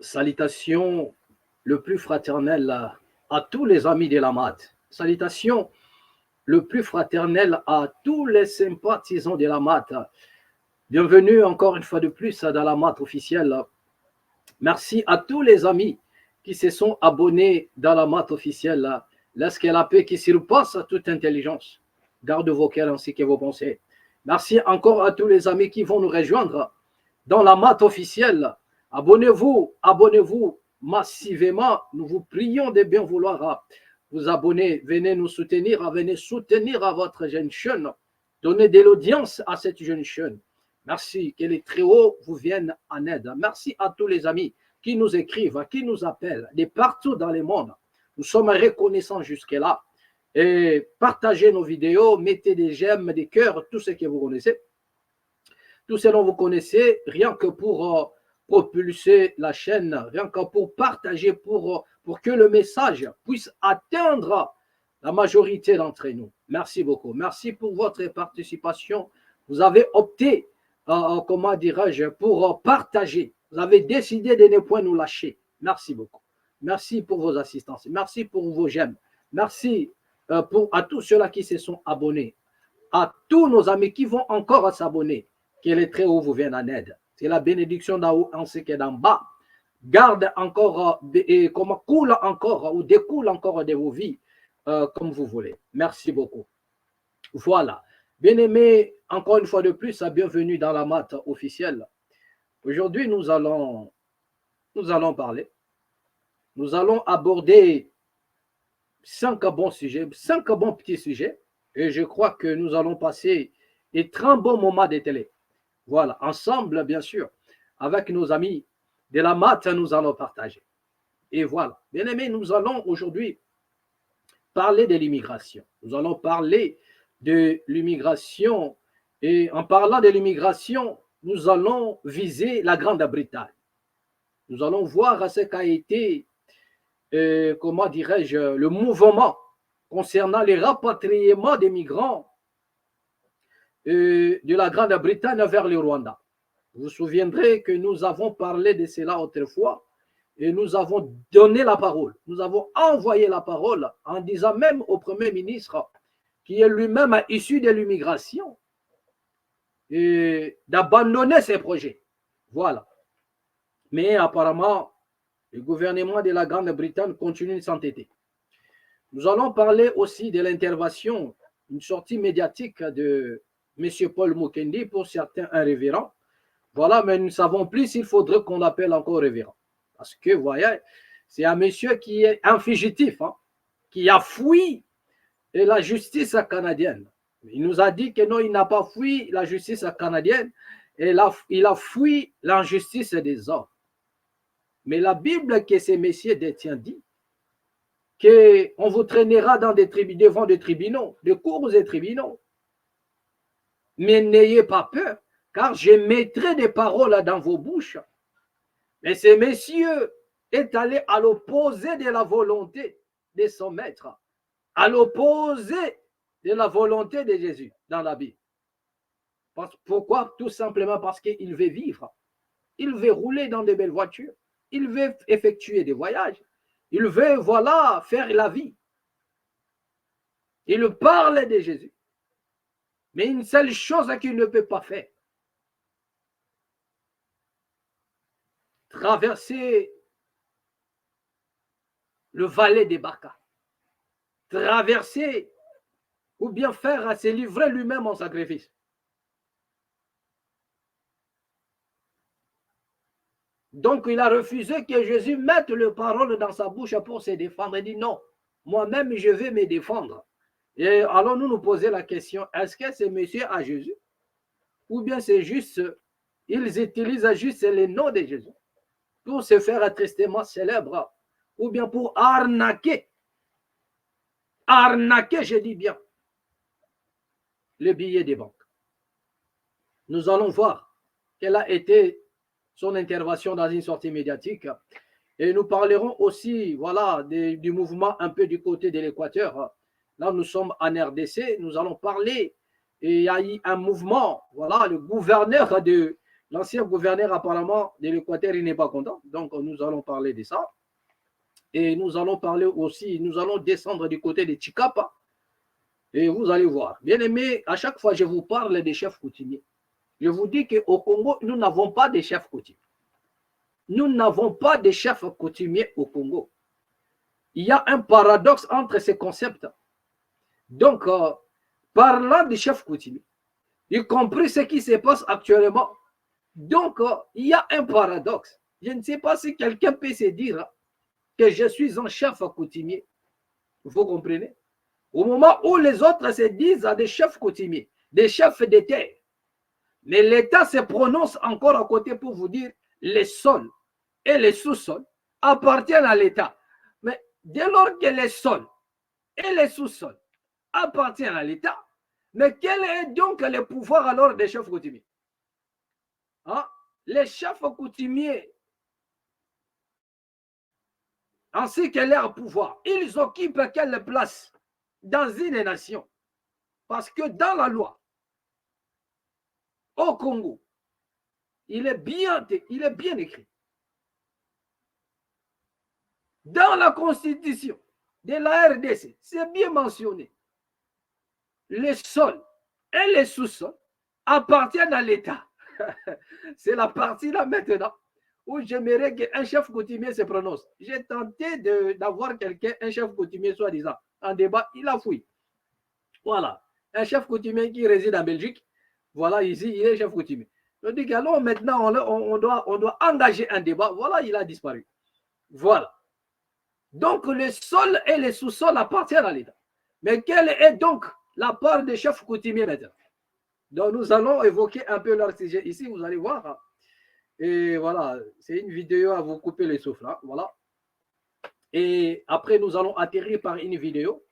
Salutations le plus fraternel à tous les amis de la MAD. Salutations le plus fraternel à tous les sympathisants de la MAD. Bienvenue encore une fois de plus dans la MAD officielle. Merci à tous les amis qui se sont abonnés dans la MAD officielle. Laissez la paix qui surpasse toute intelligence. Garde vos cœurs ainsi que vos pensées. Merci encore à tous les amis qui vont nous rejoindre dans la MAD officielle. Abonnez-vous, abonnez-vous massivement. Nous vous prions de bien vouloir vous abonner. Venez nous soutenir, venez soutenir à votre jeune chaîne. Donnez de l'audience à cette jeune chaîne. Merci, que les très hauts vous viennent en aide. Merci à tous les amis qui nous écrivent, qui nous appellent de partout dans le monde. Nous sommes reconnaissants jusque-là. Et partagez nos vidéos, mettez des j'aime, des cœurs, tout ce que vous connaissez. Tout ce dont vous connaissez, rien que pour propulser la chaîne, rien que pour partager, pour que le message puisse atteindre la majorité d'entre nous. Merci beaucoup. Merci pour votre participation. Vous avez opté, comment dirais-je, pour partager. Vous avez décidé de ne point nous lâcher. Merci beaucoup. Merci pour vos assistances. Merci pour vos j'aime. Merci à tous ceux-là qui se sont abonnés. À tous nos amis qui vont encore s'abonner. Que les très hauts vous viennent en aide. C'est la bénédiction d'en haut ainsi que d'en bas. Garde encore, et comme coule encore ou découle encore de vos vies, comme vous voulez. Merci beaucoup. Voilà. Bien-aimés, encore une fois de plus, bienvenue dans la MAD officielle. Aujourd'hui, nous allons parler. Nous allons aborder 5 bons sujets, 5 bons petits sujets. Et je crois que nous allons passer des très bons moments de télé. Voilà, ensemble, bien sûr, avec nos amis de la MAD, nous allons partager. Et voilà, bien aimés, nous allons aujourd'hui parler de l'immigration. Nous allons parler de l'immigration. Et en parlant de l'immigration, nous allons viser la Grande-Bretagne. Nous allons voir ce qu'a été, comment dirais-je, le mouvement concernant les rapatriements des migrants de la Grande-Bretagne vers le Rwanda. Vous vous souviendrez que nous avons parlé de cela autrefois et nous avons donné la parole. Nous avons envoyé la parole en disant même au Premier ministre, qui est lui-même issu de l'immigration, d'abandonner ses projets. Voilà. Mais apparemment, le gouvernement de la Grande-Bretagne continue de s'entêter. Nous allons parler aussi de l'intervention, une sortie médiatique de M. Paul Mukendi, pour certains un révérend. Voilà, mais nous ne savons plus s'il faudrait qu'on l'appelle encore révérend. Parce que, vous voyez, c'est un monsieur qui est un fugitif, qui a fui la justice canadienne. Il nous a dit que non, il n'a pas fui la justice canadienne, et il a fui l'injustice des hommes. Mais la Bible que ces messieurs détiennent dit qu'on vous traînera dans devant des tribunaux, des cours et tribunaux. Mais n'ayez pas peur, car je mettrai des paroles dans vos bouches. Mais ce monsieur est allé à l'opposé de la volonté de son maître, à l'opposé de la volonté de Jésus dans la Bible. Pourquoi? Tout simplement parce qu'il veut vivre. Il veut rouler dans de belles voitures. Il veut effectuer des voyages. Il veut, voilà, faire la vie. Il parle de Jésus. Mais une seule chose qu'il ne peut pas faire, traverser le valet des Baka, traverser ou bien faire se livrer lui-même en sacrifice. Donc il a refusé que Jésus mette les paroles dans sa bouche pour se défendre. Il dit non, moi-même je vais me défendre. Et allons-nous nous poser la question, est-ce que c'est monsieur à Jésus? Ou bien c'est juste, ils utilisent juste le nom de Jésus pour se faire tristement célèbre, ou bien pour arnaquer, je dis bien, le billet des banques. Nous allons voir quelle a été son intervention dans une sortie médiatique. Et nous parlerons aussi, voilà, du mouvement un peu du côté de l'Équateur. Là, nous sommes en RDC, nous allons parler, et il y a eu un mouvement, voilà, le gouverneur de L'ancien gouverneur, apparemment, de l'Équateur, il n'est pas content. Donc, nous allons parler de ça. Et nous allons parler aussi, nous allons descendre du côté de Chikapa. Et vous allez voir. Bien aimé, à chaque fois, je vous parle des chefs coutumiers. Je vous dis qu'au Congo, nous n'avons pas de chefs coutumiers. Nous n'avons pas de chefs coutumiers au Congo. Il y a un paradoxe entre ces concepts. Donc, parlant des chefs coutumiers, y compris ce qui se passe actuellement, donc il y a un paradoxe. Je ne sais pas si quelqu'un peut se dire que je suis un chef coutumier. Vous comprenez? Au moment où les autres se disent à des chefs coutumiers, des chefs d'État, mais l'État se prononce encore à côté pour vous dire les sols et les sous-sols appartiennent à l'État. Mais dès lors que les sols et les sous-sols appartiennent à l'État, mais quel est donc le pouvoir alors des chefs coutumiers? Hein? Les chefs coutumiers, ainsi que leur pouvoir, ils occupent quelle place dans une nation? Parce que dans la loi, au Congo, il est bien écrit. Dans la constitution de la RDC, c'est bien mentionné. Les sols et les sous-sols appartiennent à l'État. C'est la partie là maintenant où j'aimerais qu'un chef coutumier se prononce. J'ai tenté d'avoir quelqu'un, un chef coutumier soi-disant, en débat, il a fouillé. Voilà, un chef coutumier qui réside en Belgique, voilà, ici, il est chef coutumier. Je dis qu'alors maintenant, on doit engager un débat, voilà, il a disparu. Voilà. Donc, les sols et les sous-sols appartiennent à l'État. Mais quelle est donc la part des chefs coutumiers maintenant? Donc, nous allons évoquer un peu leur sujet ici, vous allez voir. Et voilà, c'est une vidéo à vous couper les souffles. Hein, voilà. Et après, nous allons atterrir par une vidéo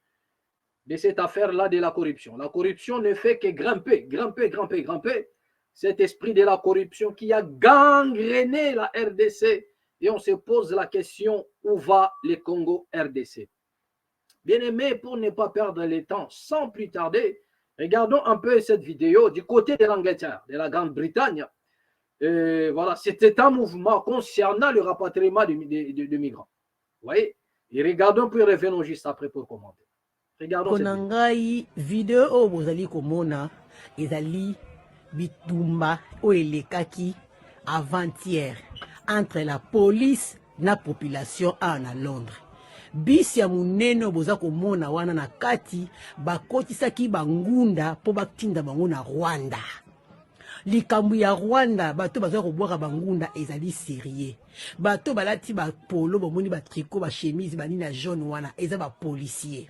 de cette affaire-là de la corruption. La corruption ne fait que grimper, grimper, grimper, grimper. Cet esprit de la corruption qui a gangréné la RDC. Et on se pose la question, où va le Congo RDC? Bien aimé, pour ne pas perdre le temps, sans plus tarder, regardons un peu cette vidéo du côté de l'Angleterre, de la Grande-Bretagne. Voilà, c'était un mouvement concernant le rapatriement de migrants. Vous voyez? Et regardons, puis revenons juste après pour commenter. Regardons cette vidéo. Vidéo oyo bozali komona ezali bitumba oyo elekaki avant-hier entre la police na population awa na Londres. Bisi ya munene boza komona wana na kati bakotisaki bangunda po batinda bango na Rwanda. Likambu ya Rwanda bato baza kobwaka bangunda ezali sérieux. Bato balati ba polo bomoni ba tricot ba chemise banini na jaune wana eza ba policier.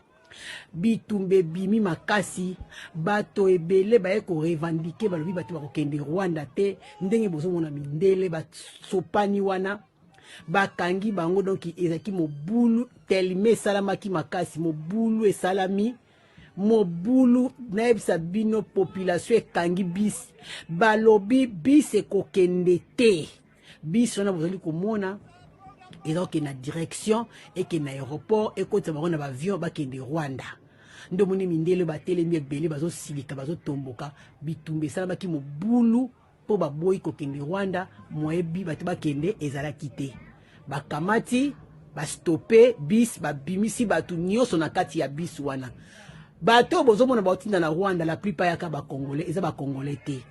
Bitumbe bimi makasi bato ebele baye ko revendiquer balobi bato bakokende Rwanda te ndenge bozomona mindele basopani wana bakangi bango donc ezaki mobulu telime salamaki makasi mobulu esalami mobulu naebisa bino population ekangi bis balobi bis ekokende te bis wana bozali komona ezaki na direction eke na aéroport ekotisa bango na bavion bakende Rwanda ndo moni mindele batelemi ebele bazosilika bazotomboka bitumba esalamaki mobulu po baboyi kokende Rwanda moyebi bato bakende ezalaki te bakamati bastope bis babimisi bato nyonso na kati ya bis wana bato bozomona baotinda na Rwanda la plupart yaka bakongolais eza bakongolais te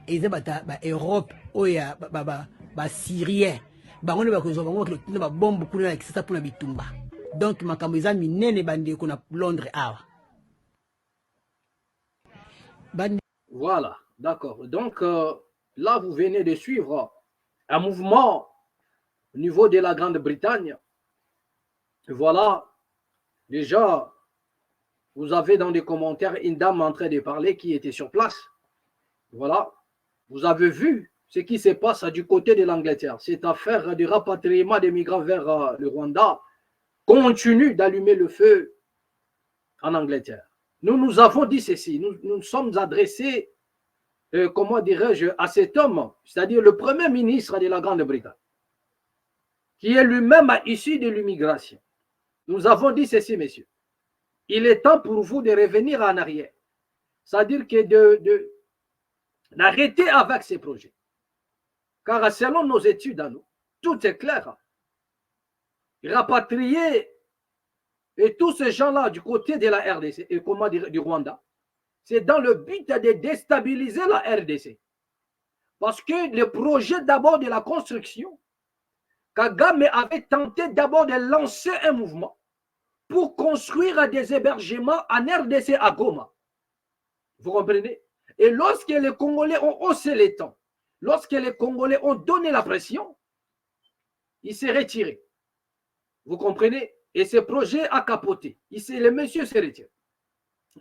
eza bata ba Europe oya ba Syrien bango ne bakozwa bango bakotinda babombe kuna na kisasa pona bitumba donc makambo eza minene bandeko na Londres awa. Voilà, d'accord. Donc là, vous venez de suivre un mouvement au niveau de la Grande-Bretagne. Voilà, déjà, vous avez dans les commentaires une dame en train de parler qui était sur place. Voilà, vous avez vu ce qui se passe du côté de l'Angleterre. Cette affaire de rapatriement des migrants vers le Rwanda continue d'allumer le feu en Angleterre. Nous avons dit ceci, nous sommes adressés, comment dirais-je, à cet homme, c'est-à-dire le premier ministre de la Grande-Bretagne, qui est lui-même issu de l'immigration. Nous avons dit ceci, messieurs. Il est temps pour vous de revenir en arrière. C'est-à-dire que d'arrêter avec ces projets. Car selon nos études à nous, tout est clair. Rapatrier et tous ces gens-là du côté de la RDC et comment dire du Rwanda, c'est dans le but de déstabiliser la RDC. Parce que le projet d'abord de la construction, Kagame avait tenté d'abord de lancer un mouvement pour construire des hébergements en RDC à Goma. Vous comprenez? Et lorsque les Congolais ont haussé les temps, lorsque les Congolais ont donné la pression, il s'est retiré. Vous comprenez? Et ce projet a capoté. Le monsieur s'est retiré.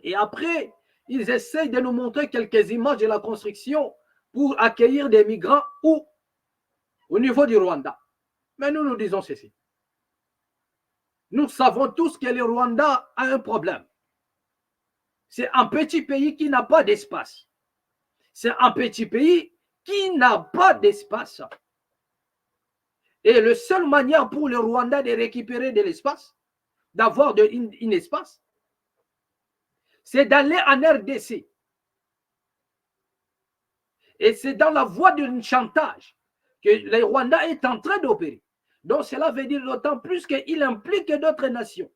Et après, ils essayent de nous montrer quelques images de la construction pour accueillir des migrants au niveau du Rwanda. Mais nous disons ceci. Nous savons tous que le Rwanda a un problème. C'est un petit pays qui n'a pas d'espace. C'est un petit pays qui n'a pas d'espace. Et la seule manière pour le Rwanda de récupérer de l'espace, d'avoir un espace, c'est d'aller en RDC. Et c'est dans la voie d'un chantage que le Rwanda est en train d'opérer. Donc cela veut dire d'autant plus qu'il implique d'autres nations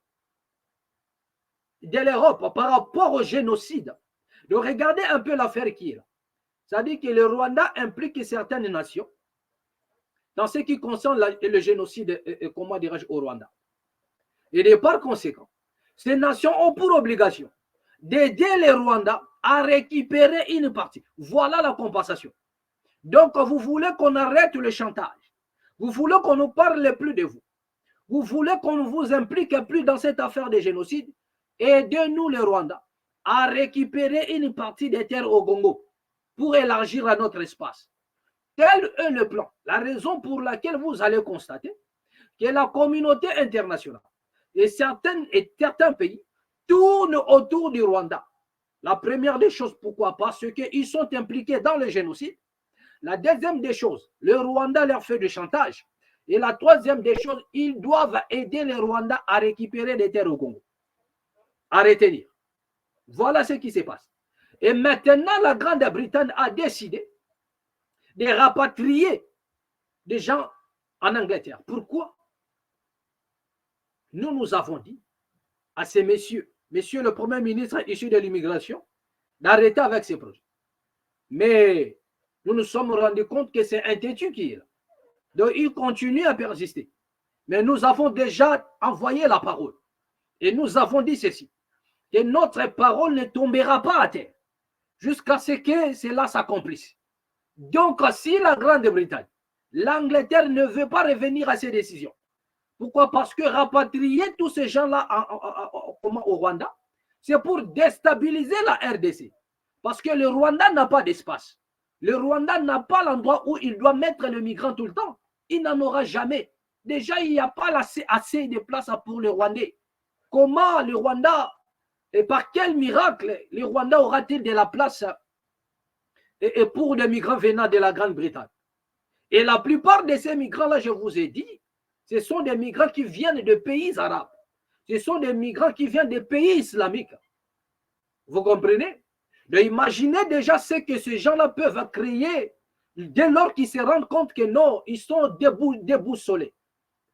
de l'Europe par rapport au génocide. Donc regardez un peu l'affaire qui est là. C'est-à-dire que le Rwanda implique certaines nations dans ce qui concerne le génocide, comment dirais-je, au Rwanda. Et par conséquent, ces nations ont pour obligation d'aider les Rwandais à récupérer une partie. Voilà la compensation. Donc, vous voulez qu'on arrête le chantage. Vous voulez qu'on ne parle plus de vous. Vous voulez qu'on ne vous implique plus dans cette affaire de génocide. Aidez-nous, les Rwandais, à récupérer une partie des terres au Congo pour élargir à notre espace. Tel est le plan. La raison pour laquelle vous allez constater que la communauté internationale et certains pays tournent autour du Rwanda. La première des choses, pourquoi? Parce qu'ils sont impliqués dans le génocide. La deuxième des choses, le Rwanda leur fait du chantage. Et la troisième des choses, ils doivent aider les Rwandais à récupérer des terres au Congo. À retenir. Voilà ce qui se passe. Et maintenant, la Grande-Bretagne a décidé de rapatrier des gens en Angleterre. Pourquoi? Nous avons dit à ces messieurs, monsieur le Premier ministre issu de l'immigration, d'arrêter avec ces projets. Mais nous nous sommes rendus compte que c'est un têtu qui est là. Donc il continue à persister. Mais nous avons déjà envoyé la parole. Et nous avons dit ceci, que notre parole ne tombera pas à terre jusqu'à ce que cela s'accomplisse. Donc, si la Grande-Bretagne, l'Angleterre ne veut pas revenir à ces décisions, pourquoi? Parce que rapatrier tous ces gens-là au Rwanda, c'est pour déstabiliser la RDC. Parce que le Rwanda n'a pas d'espace. Le Rwanda n'a pas l'endroit où il doit mettre le migrant tout le temps. Il n'en aura jamais. Déjà, il n'y a pas assez de place pour le Rwandais. Comment le Rwanda, et par quel miracle, le Rwanda aura-t-il de la place et pour des migrants venant de la Grande-Bretagne? Et la plupart de ces migrants-là, je vous ai dit, ce sont des migrants qui viennent de pays arabes. Ce sont des migrants qui viennent des pays islamiques. Vous comprenez? Donc, imaginez déjà ce que ces gens-là peuvent créer dès lors qu'ils se rendent compte que non, ils sont déboussolés.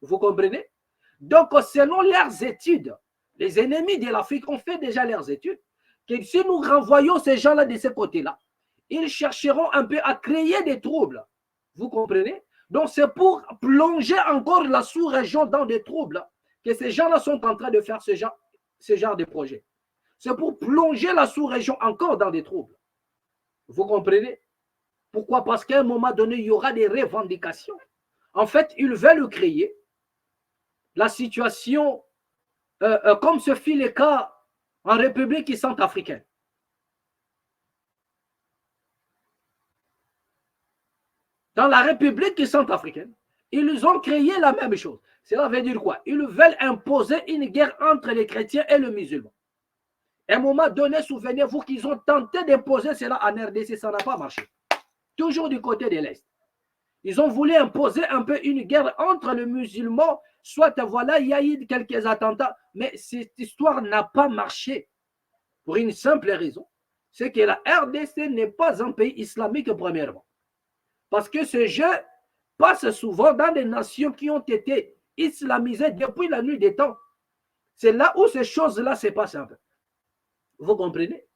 Vous comprenez? Donc, selon leurs études, les ennemis de l'Afrique ont fait déjà leurs études, que si nous renvoyons ces gens-là de ce côté-là, ils chercheront un peu à créer des troubles. Vous comprenez? Donc, c'est pour plonger encore la sous-région dans des troubles que ces gens-là sont en train de faire ce genre de projet. C'est pour plonger la sous-région encore dans des troubles. Vous comprenez? Pourquoi? Parce qu'à un moment donné, il y aura des revendications. En fait, ils veulent créer la situation comme ce fut le cas en République centrafricaine. Dans la République centrafricaine, ils ont créé la même chose. Cela veut dire quoi? Ils veulent imposer une guerre entre les chrétiens et les musulmans. À un moment donné, souvenez-vous qu'ils ont tenté d'imposer cela en RDC, ça n'a pas marché. Toujours du côté de l'Est. Ils ont voulu imposer un peu une guerre entre les musulmans, soit voilà, il y a eu quelques attentats, mais cette histoire n'a pas marché. Pour une simple raison, c'est que la RDC n'est pas un pays islamique premièrement. Parce que ce jeu passe souvent dans des nations qui ont été islamisées depuis la nuit des temps. C'est là où ces choses-là se passent un peu. Vous comprenez?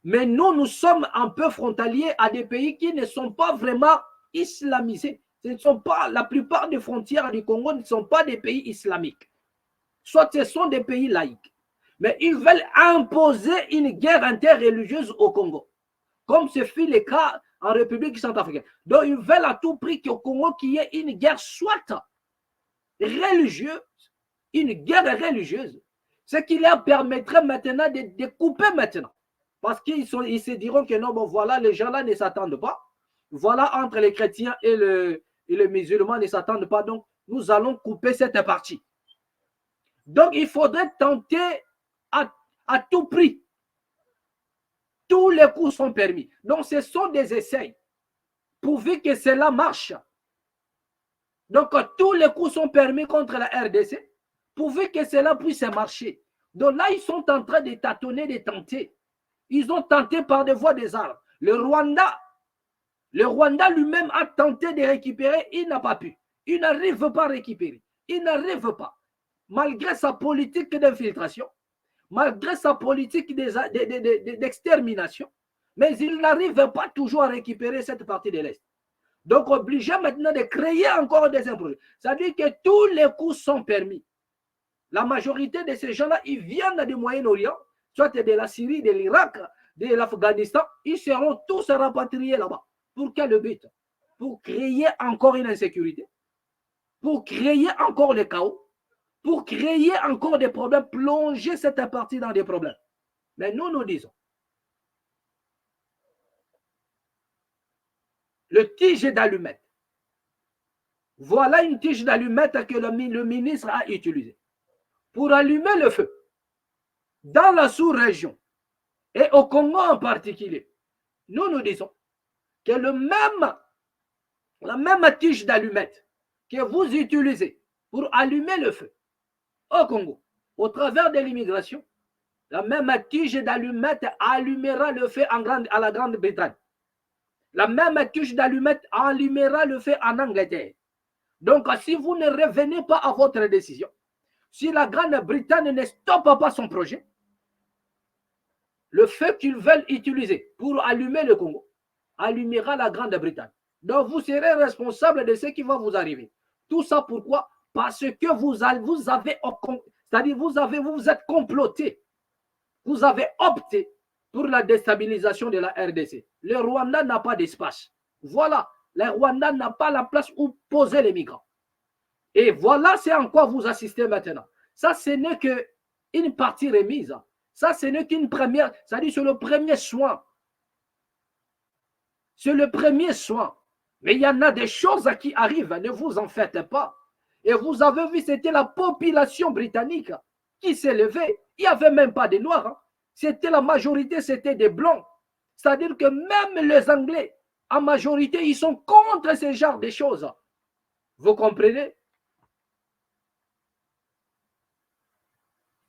Mais nous sommes un peu frontaliers à des pays qui ne sont pas vraiment islamisés. Ce ne sont pas, la plupart des frontières du Congo ne sont pas des pays islamiques. Soit ce sont des pays laïcs. Mais ils veulent imposer une guerre interreligieuse au Congo, comme ce fut le cas en République centrafricaine. Donc ils veulent à tout prix qu'au Congo qu'il y ait une guerre soit religieuse, une guerre religieuse, ce qui leur permettrait maintenant de couper maintenant. Parce qu'ils se diront que non, bon voilà, les gens là ne s'attendent pas. Voilà, entre les chrétiens et les musulmans ne s'attendent pas. Donc, nous allons couper cette partie. Donc, il faudrait tenter à tout prix. Tous les coups sont permis. Donc, ce sont des essais. Pourvu que cela marche. Donc, tous les coups sont permis contre la RDC. Pourvu que cela puisse marcher. Donc là, ils sont en train de tâtonner, de tenter. Ils ont tenté par des voies des armes. Le Rwanda lui-même a tenté de récupérer. Il n'a pas pu. Il n'arrive pas à récupérer. Il n'arrive pas. Malgré sa politique d'infiltration, malgré sa politique d'extermination, mais il n'arrive pas toujours à récupérer cette partie de l'Est. Donc, obligé maintenant de créer encore des projets. Ça veut dire que tous les coups sont permis. La majorité de ces gens-là, ils viennent du Moyen-Orient, soit de la Syrie, de l'Irak, de l'Afghanistan. Ils seront tous rapatriés là-bas. Pour quel but? Pour créer encore une insécurité, pour créer encore le chaos, pour créer encore des problèmes, plonger cette partie dans des problèmes. Mais nous disons, le tige d'allumette. Voilà une tige d'allumette que le ministre a utilisée pour allumer le feu dans la sous-région et au Congo en particulier. Nous disons que la même tige d'allumette que vous utilisez pour allumer le feu au Congo, au travers de l'immigration, la même tige d'allumette allumera le feu à la Grande-Bretagne. La même tige d'allumette allumera le feu en Angleterre. Donc, si vous ne revenez pas à votre décision, si la Grande-Bretagne ne stoppe pas son projet, le feu qu'ils veulent utiliser pour allumer le Congo allumera la Grande-Bretagne. Donc, vous serez responsable de ce qui va vous arriver. Tout ça pourquoi? Parce que vous êtes comploté. Vous avez opté pour la déstabilisation de la RDC. Le Rwanda n'a pas d'espace. Voilà, le Rwanda n'a pas la place où poser les migrants. Et voilà, c'est en quoi vous assistez maintenant. Ça, ce n'est qu'une partie remise. Ça, ce n'est qu'une première, c'est-à-dire c'est le premier soin. C'est le premier soin. Mais il y en a des choses qui arrivent, ne vous en faites pas. Et vous avez vu, c'était la population britannique qui s'est levée. Il n'y avait même pas de Noirs. Hein. C'était la majorité, c'était des Blancs. C'est-à-dire que même les Anglais, en majorité, ils sont contre ce genre de choses. Vous comprenez?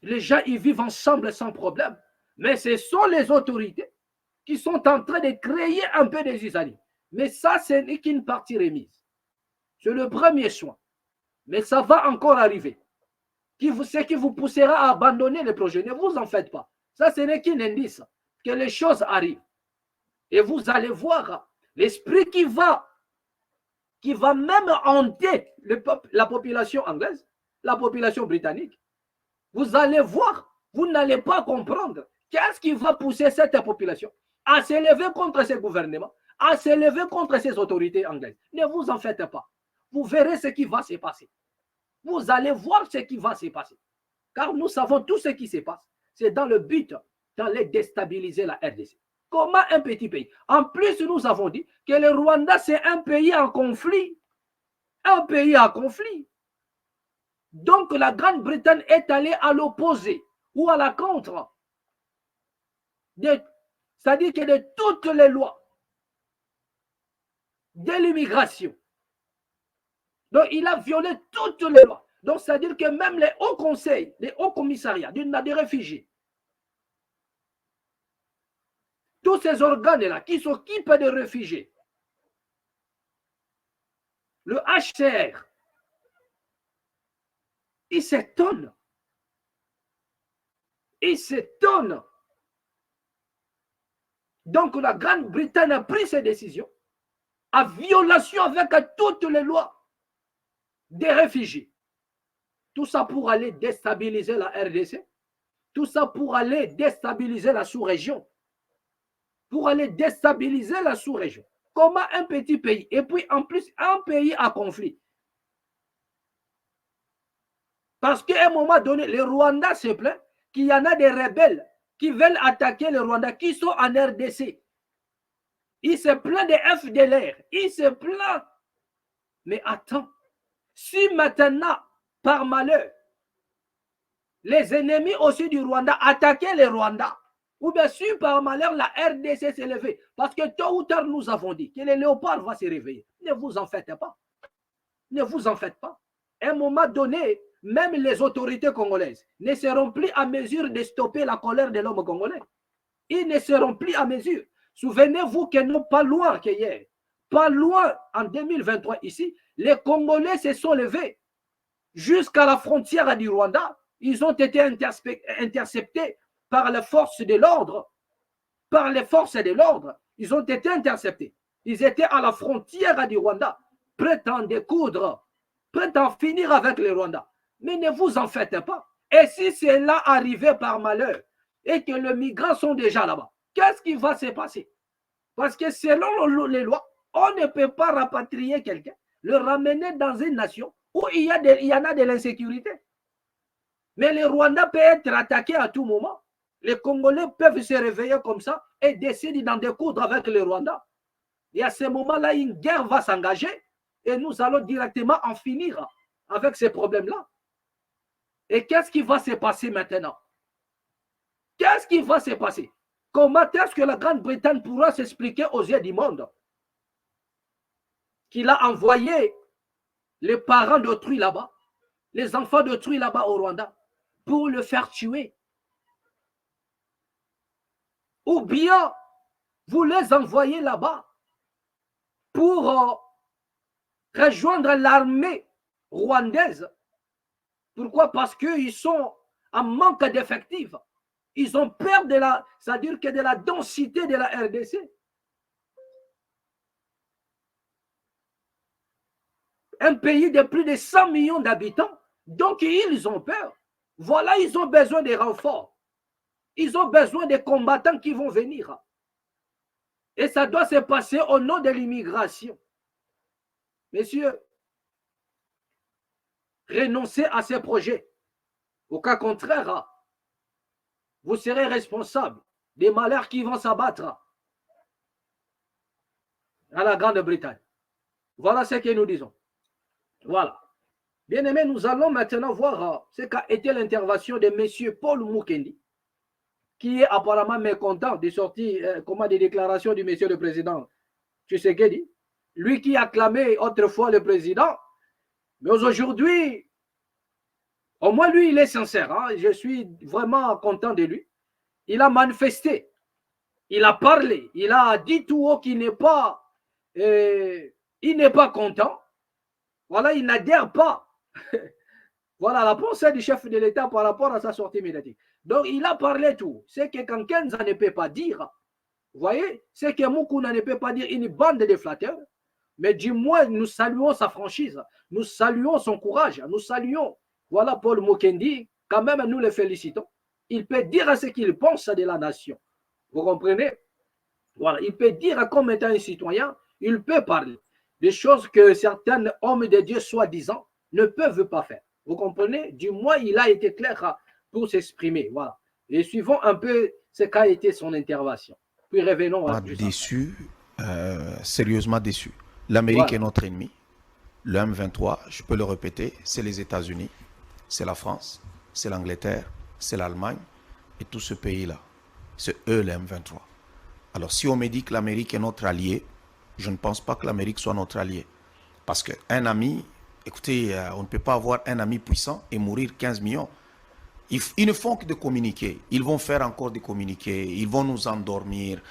Les gens, ils vivent ensemble sans problème. Mais ce sont les autorités qui sont en train de créer un peu des isanies. Mais ça, ce n'est qu'une partie remise. C'est le premier soin. Mais ça va encore arriver. Ce qui vous poussera à abandonner le projet. Ne vous en faites pas. Ça, ce n'est qu'un indice que les choses arrivent. Et vous allez voir l'esprit qui va même hanter la population anglaise, la population britannique. Vous allez voir, vous n'allez pas comprendre qu'est-ce qui va pousser cette population à s'élever contre ces gouvernements, à s'élever contre ces autorités anglaises. Ne vous en faites pas. Vous verrez ce qui va se passer. Vous allez voir ce qui va se passer. Car nous savons tout ce qui se passe. C'est dans le but d'aller déstabiliser la RDC. Comment un petit pays? En plus, nous avons dit que le Rwanda, c'est un pays en conflit. Un pays en conflit. Donc, la Grande-Bretagne est allée à l'opposé ou à la contre. C'est-à-dire que de toutes les lois de l'immigration. Donc, il a violé toutes les lois. Donc, c'est-à-dire que même les hauts conseils, les hauts commissariats des réfugiés, tous ces organes-là qui s'occupent des réfugiés, le HCR, il s'étonne. Il s'étonne. Donc la Grande-Bretagne a pris ses décisions en violation avec toutes les lois des réfugiés. Tout ça pour aller déstabiliser la RDC. Tout ça pour aller déstabiliser la sous-région. Pour aller déstabiliser la sous-région. Comment un petit pays, et puis en plus un pays à conflit. Parce qu'à un moment donné, le Rwanda se plaint qu'il y en a des rebelles qui veulent attaquer le Rwanda, qui sont en RDC. Il se plaint des FDLR. Il se plaint. Mais attends, si maintenant, par malheur, les ennemis aussi du Rwanda attaquaient le Rwanda, ou bien si par malheur la RDC s'est levée, parce que tôt ou tard nous avons dit que le léopard va se réveiller. Ne vous en faites pas. Ne vous en faites pas. À un moment donné, même les autorités congolaises ne seront plus à mesure de stopper la colère de l'homme congolais. Ils ne seront plus à mesure. Souvenez-vous que non pas loin qu'hier, pas loin en 2023 ici, les Congolais se sont levés jusqu'à la frontière du Rwanda. Ils ont été interceptés par les forces de l'ordre. Par les forces de l'ordre, ils ont été interceptés. Ils étaient à la frontière du Rwanda, prêts à en découdre, prêts à en finir avec les Rwandais. Mais ne vous en faites pas. Et si c'est là arrivé par malheur et que les migrants sont déjà là-bas, qu'est-ce qui va se passer? Parce que selon les lois, on ne peut pas rapatrier quelqu'un, le ramener dans une nation où il y en a de l'insécurité. Mais le Rwandais peut être attaqué à tout moment. Les Congolais peuvent se réveiller comme ça et décider d'en découdre avec les Rwandais. Et à ce moment-là, une guerre va s'engager et nous allons directement en finir avec ces problèmes-là. Et qu'est-ce qui va se passer maintenant? Qu'est-ce qui va se passer? Comment est-ce que la Grande-Bretagne pourra s'expliquer aux yeux du monde qu'il a envoyé les parents d'autrui là-bas, les enfants d'autrui là-bas au Rwanda, pour le faire tuer? Ou bien vous les envoyez là-bas pour rejoindre l'armée rwandaise. Pourquoi? Parce qu'ils sont en manque d'effectifs. Ils ont peur de la, c'est-à-dire que de la densité de la RDC. Un pays de plus de 100 millions d'habitants, donc ils ont peur. Voilà, ils ont besoin de renforts. Ils ont besoin de combattants qui vont venir. Et ça doit se passer au nom de l'immigration. Messieurs, renoncez à ces projets. Au cas contraire, vous serez responsable des malheurs qui vont s'abattre à la Grande-Bretagne. Voilà ce que nous disons. Voilà. Bien aimé, nous allons maintenant voir ce qu'a été l'intervention de M. Paul Mukendi, qui est apparemment mécontent des sorties, des déclarations du monsieur le président Tshisekedi. Lui qui acclamait autrefois le président, mais aujourd'hui, au moins lui, il est sincère. Hein? Je suis vraiment content de lui. Il a manifesté, il a parlé, il a dit tout haut qu'il n'est pas, il n'est pas content. Voilà, il n'adhère pas. Voilà la pensée du chef de l'État par rapport à sa sortie médiatique. Donc, il a parlé tout. C'est que quand Kenza ne peut pas dire, vous voyez, c'est que Mukuna ne peut pas dire une bande de flatteurs, mais du moins, nous saluons sa franchise, nous saluons son courage, nous saluons, voilà Paul Mukendi, quand même nous le félicitons. Il peut dire ce qu'il pense de la nation. Vous comprenez? Voilà, il peut dire comme étant un citoyen, il peut parler des choses que certains hommes de Dieu soi-disant ne peuvent pas faire. Vous comprenez? Du moins, il a été clair pour s'exprimer. Voilà. Et suivons un peu ce qu'a été son intervention. Puis revenons à déçu, sérieusement déçu. L'Amérique est notre ennemi. Le M23, je peux le répéter, c'est les États-Unis, c'est la France, c'est l'Angleterre, c'est l'Allemagne et tout ce pays-là. C'est eux les M23. Alors si on me dit que l'Amérique est notre allié, je ne pense pas que l'Amérique soit notre allié. Parce qu'un ami, écoutez, on ne peut pas avoir un ami puissant et mourir 15 millions. Ils ne font que de communiquer. Ils vont faire encore des communiqués. Ils vont nous endormir.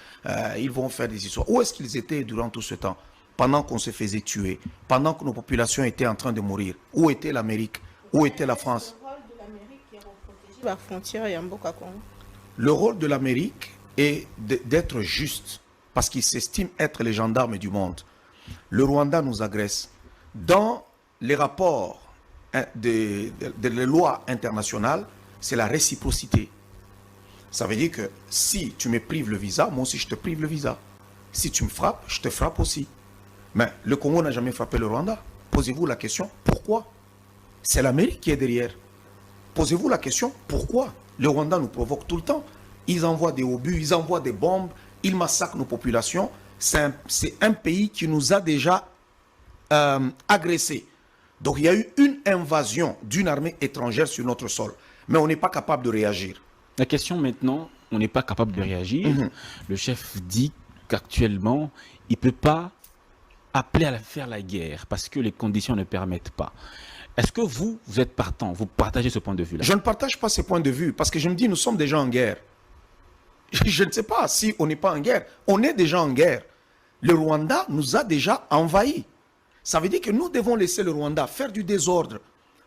Ils vont faire des histoires. Où est-ce qu'ils étaient durant tout ce temps? pendant qu'on se faisait tuer, pendant que nos populations étaient en train de mourir? Où était l'Amérique? Où était la France? Le rôle de l'Amérique est d'être juste, parce qu'il s'estime être les gendarmes du monde. Le Rwanda nous agresse. Dans les rapports des lois internationales, c'est la réciprocité. Ça veut dire que si tu me prives le visa, moi aussi je te prive le visa. Si tu me frappes, je te frappe aussi. Mais le Congo n'a jamais frappé le Rwanda. Posez-vous la question, pourquoi? C'est l'Amérique qui est derrière. Posez-vous la question, pourquoi? Le Rwanda nous provoque tout le temps. Ils envoient des obus, ils envoient des bombes, ils massacrent nos populations. C'est un pays qui nous a déjà agressés. Donc il y a eu une invasion d'une armée étrangère sur notre sol. Mais on n'est pas capable de réagir. La question maintenant, on n'est pas capable de réagir. Le chef dit qu'actuellement, il ne peut pas appeler à faire la guerre parce que les conditions ne permettent pas. Est-ce que vous êtes partant? Vous partagez ce point de vue-là? Je ne partage pas ce point de vue parce que je me dis, nous sommes déjà en guerre. Je ne sais pas si on n'est pas en guerre. On est déjà en guerre. Le Rwanda nous a déjà envahis. Ça veut dire que nous devons laisser le Rwanda faire du désordre,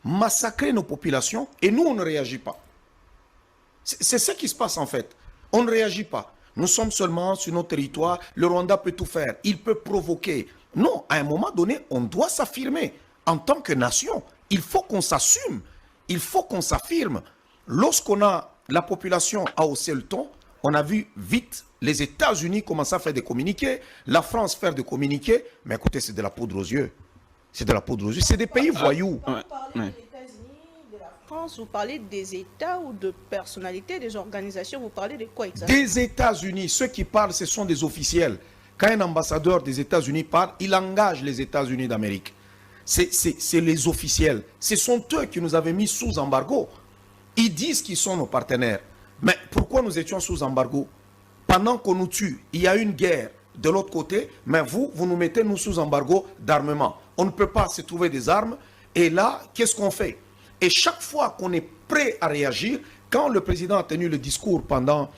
massacrer nos populations et nous, on ne réagit pas. C'est ce qui se passe en fait. On ne réagit pas. Nous sommes seulement sur notre territoire. Le Rwanda peut tout faire. Il peut provoquer. Non, à un moment donné, on doit s'affirmer. En tant que nation, il faut qu'on s'assume. Il faut qu'on s'affirme. Lorsqu'on a la population à hausser le ton, on a vu vite les États-Unis commencer à faire des communiqués, la France faire des communiqués. Mais écoutez, c'est de la poudre aux yeux. C'est de la poudre aux yeux. C'est des pays voyous. Vous parlez des États ou de personnalités, des organisations, vous parlez de quoi exactement? Des États-Unis. Ceux qui parlent, ce sont des officiels. Quand un ambassadeur des États-Unis parle, il engage les États-Unis d'Amérique. C'est les officiels. Ce sont eux qui nous avaient mis sous embargo. Ils disent qu'ils sont nos partenaires. Mais pourquoi nous étions sous embargo? Pendant qu'on nous tue, il y a une guerre de l'autre côté, mais vous nous mettez nous sous embargo d'armement. On ne peut pas se trouver des armes. Et là, qu'est-ce qu'on fait? Et chaque fois qu'on est prêt à réagir, quand le président a tenu le discours pendant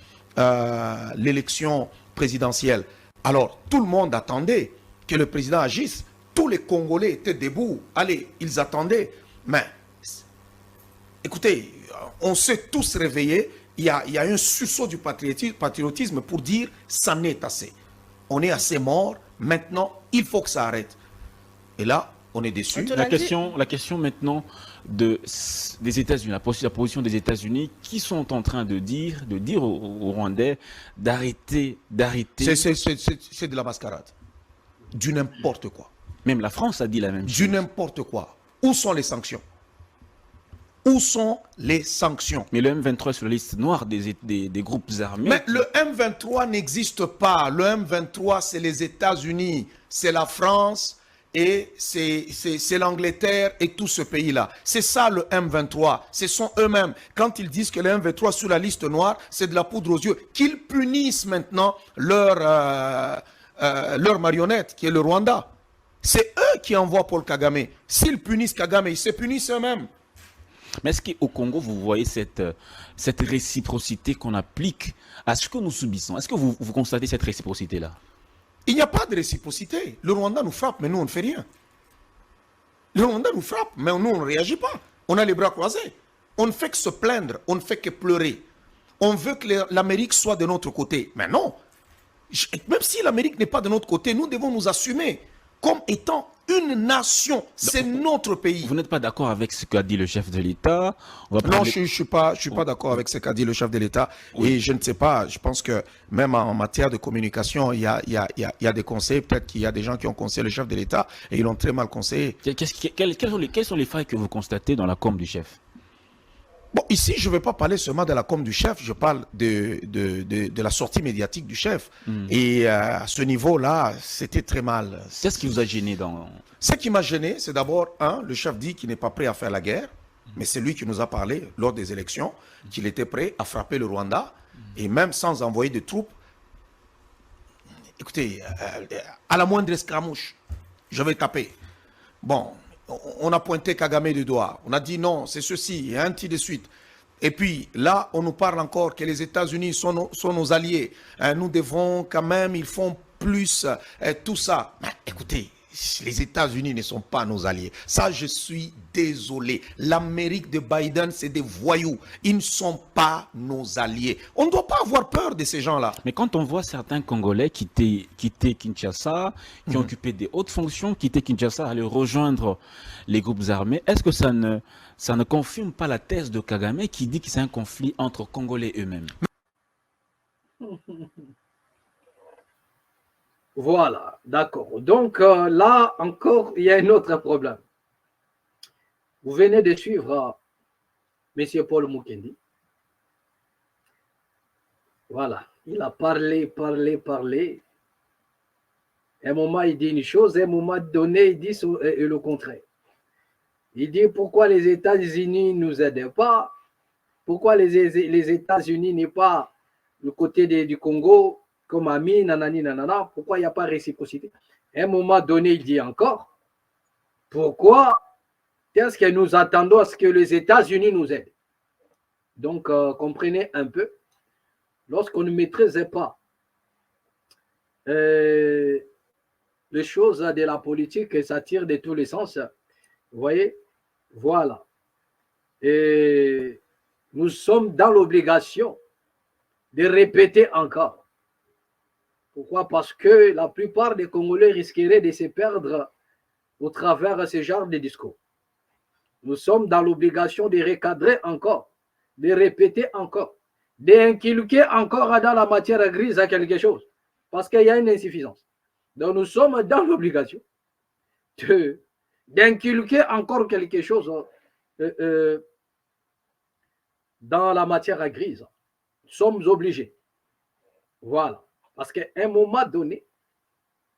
l'élection présidentielle, alors tout le monde attendait que le président agisse. Tous les Congolais étaient debout. Allez, ils attendaient. Mais, écoutez, on s'est tous réveillés. Il y a un sursaut du patriotisme pour dire ça n'est assez. On est assez mort. Maintenant, il faut que ça arrête. Et là, on est déçu. La question maintenant des États-Unis, la position des États-Unis, qui sont en train de dire aux Rwandais d'arrêter. C'est de la mascarade. Du n'importe quoi. Même la France a dit la même chose. Du n'importe quoi. Où sont les sanctions? Où sont les sanctions? Mais le M23 est sur la liste noire des groupes armés. Mais le M23 n'existe pas. Le M23, c'est les États-Unis, c'est la France et c'est l'Angleterre et tout ce pays-là. C'est ça le M23. Ce sont eux-mêmes. Quand ils disent que le M23 est sur la liste noire, c'est de la poudre aux yeux. Qu'ils punissent maintenant leur marionnette, qui est le Rwanda. C'est eux qui envoient Paul Kagame. S'ils punissent Kagame, ils se punissent eux-mêmes. Mais est-ce qu'au Congo, vous voyez cette réciprocité qu'on applique à ce que nous subissons? Est-ce que vous constatez cette réciprocité-là? Il n'y a pas de réciprocité. Le Rwanda nous frappe, mais nous, on ne fait rien. Le Rwanda nous frappe, mais nous, on ne réagit pas. On a les bras croisés. On ne fait que se plaindre, on ne fait que pleurer. On veut que l'Amérique soit de notre côté. Mais non. Même si l'Amérique n'est pas de notre côté, nous devons nous assumer comme étant une nation. C'est notre pays. Vous n'êtes pas d'accord avec ce qu'a dit le chef de l'État? Non, je ne suis pas d'accord avec ce qu'a dit le chef de l'État. Oui. Et je ne sais pas, je pense que même en matière de communication, il y a des conseils. Peut-être qu'il y a des gens qui ont conseillé le chef de l'État et ils l'ont très mal conseillé. Quelles sont les failles que vous constatez dans la com du chef? Bon, ici, je ne vais pas parler seulement de la com du chef, je parle de la sortie médiatique du chef. Et à ce niveau-là, c'était très mal. Qu'est-ce qui vous a gêné dans... Ce qui m'a gêné, c'est d'abord, le chef dit qu'il n'est pas prêt à faire la guerre, mais c'est lui qui nous a parlé lors des élections, qu'il était prêt à frapper le Rwanda, et même sans envoyer de troupes. Écoutez, à la moindre escarmouche, je vais taper. Bon... On a pointé Kagame du doigt. On a dit non, c'est ceci, et ainsi de suite. Et puis là, on nous parle encore que les États-Unis sont nos alliés. Nous devons quand même, ils font plus tout ça. Mais écoutez, les États-Unis ne sont pas nos alliés. Ça, je suis désolé. L'Amérique de Biden, c'est des voyous. Ils ne sont pas nos alliés. On ne doit pas avoir peur de ces gens-là. Mais quand on voit certains Congolais quitter Kinshasa, qui ont occupé des hautes fonctions, quitter Kinshasa, aller rejoindre les groupes armés, est-ce que ça ne confirme pas la thèse de Kagame qui dit que c'est un conflit entre Congolais eux-mêmes? Voilà, d'accord. Donc là encore, il y a un autre problème. Vous venez de suivre M. Paul Mukendi. Voilà, il a parlé. À un moment, il dit une chose, à un moment donné, il dit le contraire. Il dit pourquoi les États-Unis ne nous aident pas, pourquoi les États-Unis n'est pas le côté du Congo, comme ami, nanani, nanana, pourquoi il n'y a pas réciprocité? À un moment donné, il dit encore, pourquoi est-ce que nous attendons à ce que les États-Unis nous aident? Donc, comprenez un peu, lorsqu'on ne maîtrise pas les choses de la politique, ça tire de tous les sens. Vous voyez? Voilà. Et nous sommes dans l'obligation de répéter encore. Pourquoi? Parce que la plupart des Congolais risqueraient de se perdre au travers de ce genre de discours. Nous sommes dans l'obligation de recadrer encore, de répéter encore, d'inculquer encore dans la matière grise à quelque chose, parce qu'il y a une insuffisance. Donc nous sommes dans l'obligation d'inculquer encore quelque chose dans la matière grise. Nous sommes obligés. Voilà. Parce qu'à un moment donné,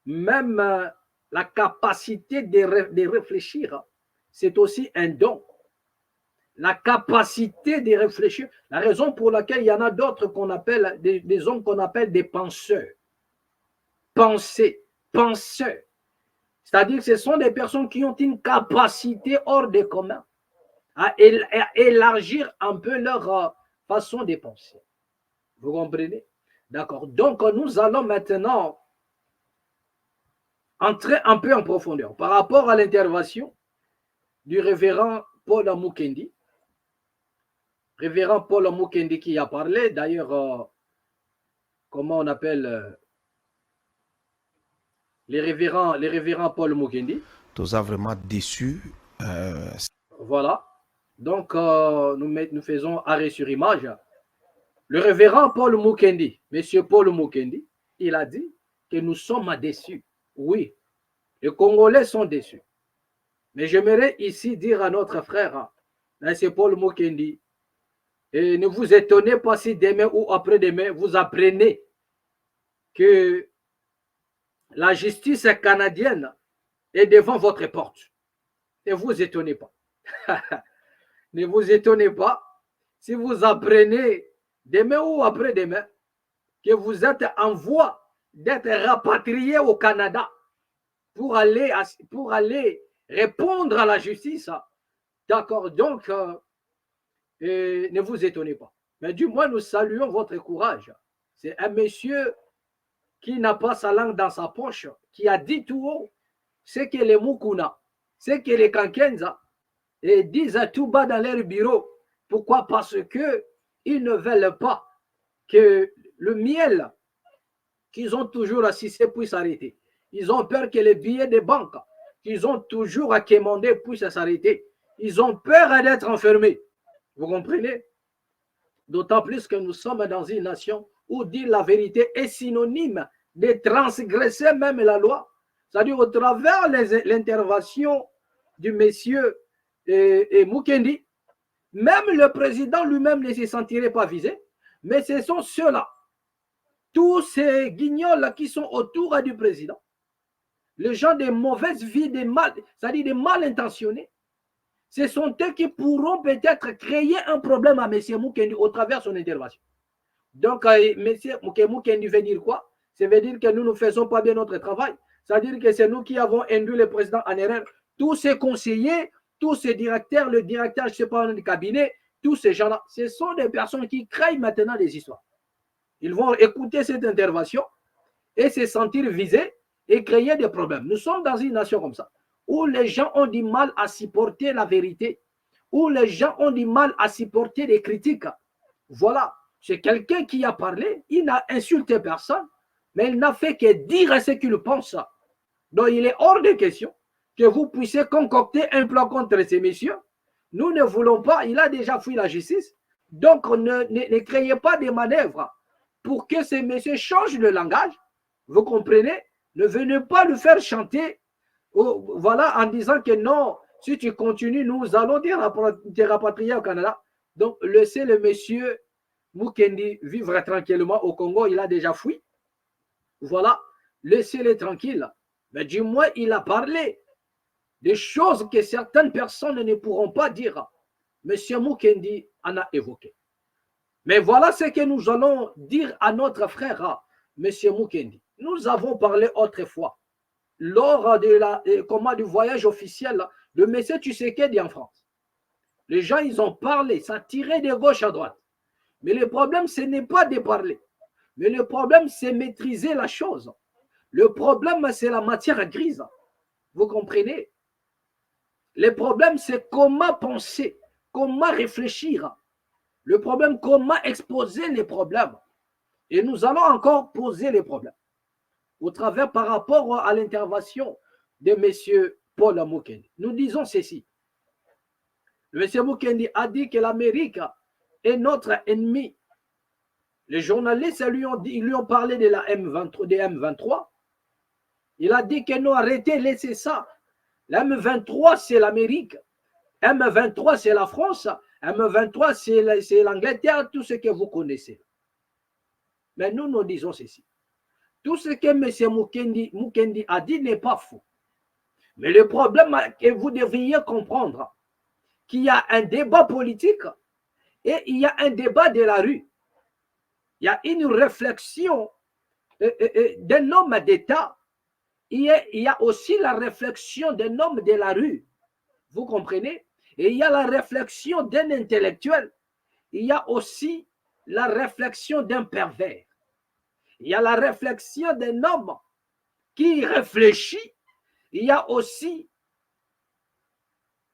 même la capacité de réfléchir, c'est aussi un don. La capacité de réfléchir, la raison pour laquelle il y en a d'autres qu'on appelle, des hommes qu'on appelle des penseurs. Penseurs. C'est-à-dire que ce sont des personnes qui ont une capacité hors des communs à élargir un peu leur façon de penser. Vous comprenez? D'accord. Donc, nous allons maintenant entrer un peu en profondeur par rapport à l'intervention du révérend Paul Mukendi. Révérend Paul Mukendi qui a parlé, d'ailleurs, comment on appelle les révérends Paul Mukendi. Tu as vraiment déçu. Voilà. Donc, nous faisons arrêt sur image. Le révérend Paul Mukendi, monsieur Paul Mukendi, il a dit que nous sommes déçus. Oui, les Congolais sont déçus. Mais j'aimerais ici dire à notre frère, monsieur Paul Mukendi, et ne vous étonnez pas si demain ou après-demain, vous apprenez que la justice canadienne est devant votre porte. Ne vous étonnez pas. Ne vous étonnez pas si vous apprenez demain ou après-demain que vous êtes en voie d'être rapatrié au Canada pour aller répondre à la justice. D'accord, donc ne vous étonnez pas. Mais du moins, nous saluons votre courage. C'est un monsieur qui n'a pas sa langue dans sa poche, qui a dit tout haut ce que les Mukuna, ce que les Kankenza et disent à tout bas dans leur bureau. Pourquoi? Parce que ils ne veulent pas que le miel qu'ils ont toujours assisté puisse s'arrêter. Ils ont peur que les billets de banque qu'ils ont toujours à commander puissent s'arrêter. Ils ont peur d'être enfermés. Vous comprenez? D'autant plus que nous sommes dans une nation où dire la vérité est synonyme de transgresser même la loi. C'est-à-dire au travers l'intervention du monsieur Mukendi, même le président lui-même ne se sentirait pas visé, mais ce sont ceux-là, tous ces guignols qui sont autour du président, les gens de mauvaise vie, c'est-à-dire des mal intentionnés, ce sont eux qui pourront peut-être créer un problème à M. Mukendi au travers de son intervention. Donc, M. Mukendi veut dire quoi? Ça veut dire que nous ne faisons pas bien notre travail. C'est-à-dire que c'est nous qui avons induit le président en erreur. Tous ces conseillers, tous ces directeurs, le directeur, je ne sais pas, du cabinet, tous ces gens-là, ce sont des personnes qui créent maintenant des histoires. Ils vont écouter cette intervention et se sentir visé et créer des problèmes. Nous sommes dans une nation comme ça, où les gens ont du mal à supporter la vérité, où les gens ont du mal à supporter les critiques. Voilà, c'est quelqu'un qui a parlé, il n'a insulté personne, mais il n'a fait que dire ce qu'il pense. Donc il est hors de question que vous puissiez concocter un plan contre ces messieurs. Nous ne voulons pas, il a déjà fui la justice, donc ne créez pas des manœuvres pour que ces messieurs changent de langage. Vous comprenez? Ne venez pas le faire chanter, voilà, en disant que non, si tu continues, nous allons te rapatrier au Canada. Donc, laissez le monsieur Mukendi vivre tranquillement au Congo, il a déjà fui. Voilà, laissez-le tranquille. Mais du moins, il a parlé des choses que certaines personnes ne pourront pas dire. Monsieur Mukendi en a évoqué. Mais voilà ce que nous allons dire à notre frère, monsieur Mukendi. Nous avons parlé autrefois, lors du voyage officiel de monsieur Tshisekedi en France. Les gens, ils ont parlé, ça tirait de gauche à droite. Mais le problème, ce n'est pas de parler. Mais le problème, c'est maîtriser la chose. Le problème, c'est la matière grise. Vous comprenez? Le problème, c'est comment penser, comment réfléchir. Le problème, comment exposer les problèmes. Et nous allons encore poser les problèmes. Au travers par rapport à l'intervention de M. Paul Mukendi. Nous disons ceci. M. Mukendi a dit que l'Amérique est notre ennemi. Les journalistes lui ont parlé de la M23, des M23. Il a dit que non, arrêtez, laissez ça. La M23, c'est l'Amérique. M23, c'est la France. M23, c'est l'Angleterre, tout ce que vous connaissez. Mais nous, nous disons ceci. Tout ce que M. Mukendi a dit n'est pas faux. Mais le problème est que vous devriez comprendre qu'il y a un débat politique et il y a un débat de la rue. Il y a une réflexion d'un homme d'État. Il y a aussi la réflexion d'un homme de la rue. Vous comprenez? Et il y a la réflexion d'un intellectuel. Il y a aussi la réflexion d'un pervers. Il y a la réflexion d'un homme qui réfléchit. Il y a aussi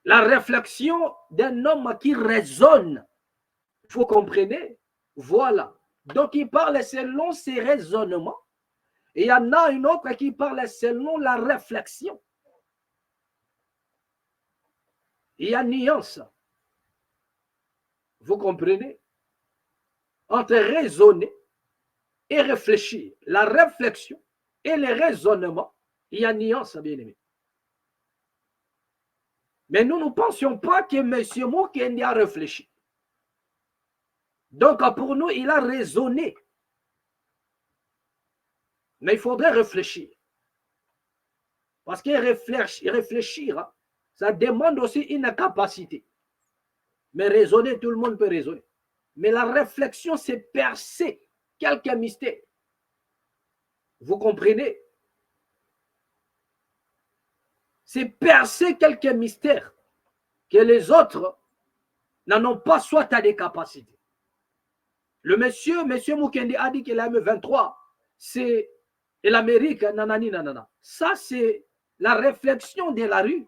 la réflexion d'un homme qui raisonne. Vous comprenez? Voilà. Donc, il parle selon ses raisonnements. Et il y en a une autre qui parle selon la réflexion. Il y a nuance. Vous comprenez? Entre raisonner et réfléchir. La réflexion et le raisonnement, il y a nuance, bien aimé. Mais nous ne pensions pas que M. Mukendi a réfléchi. Donc, pour nous, il a raisonné. Mais il faudrait réfléchir. Parce que réfléchir, ça demande aussi une capacité. Mais raisonner, tout le monde peut raisonner. Mais la réflexion, c'est percer quelques mystères. Vous comprenez? C'est percer quelques mystères que les autres n'en ont pas soit à des capacités. Le monsieur Mukendi a dit que la M23, c'est l'Amérique, nanani, nanana. Ça, c'est la réflexion de la rue.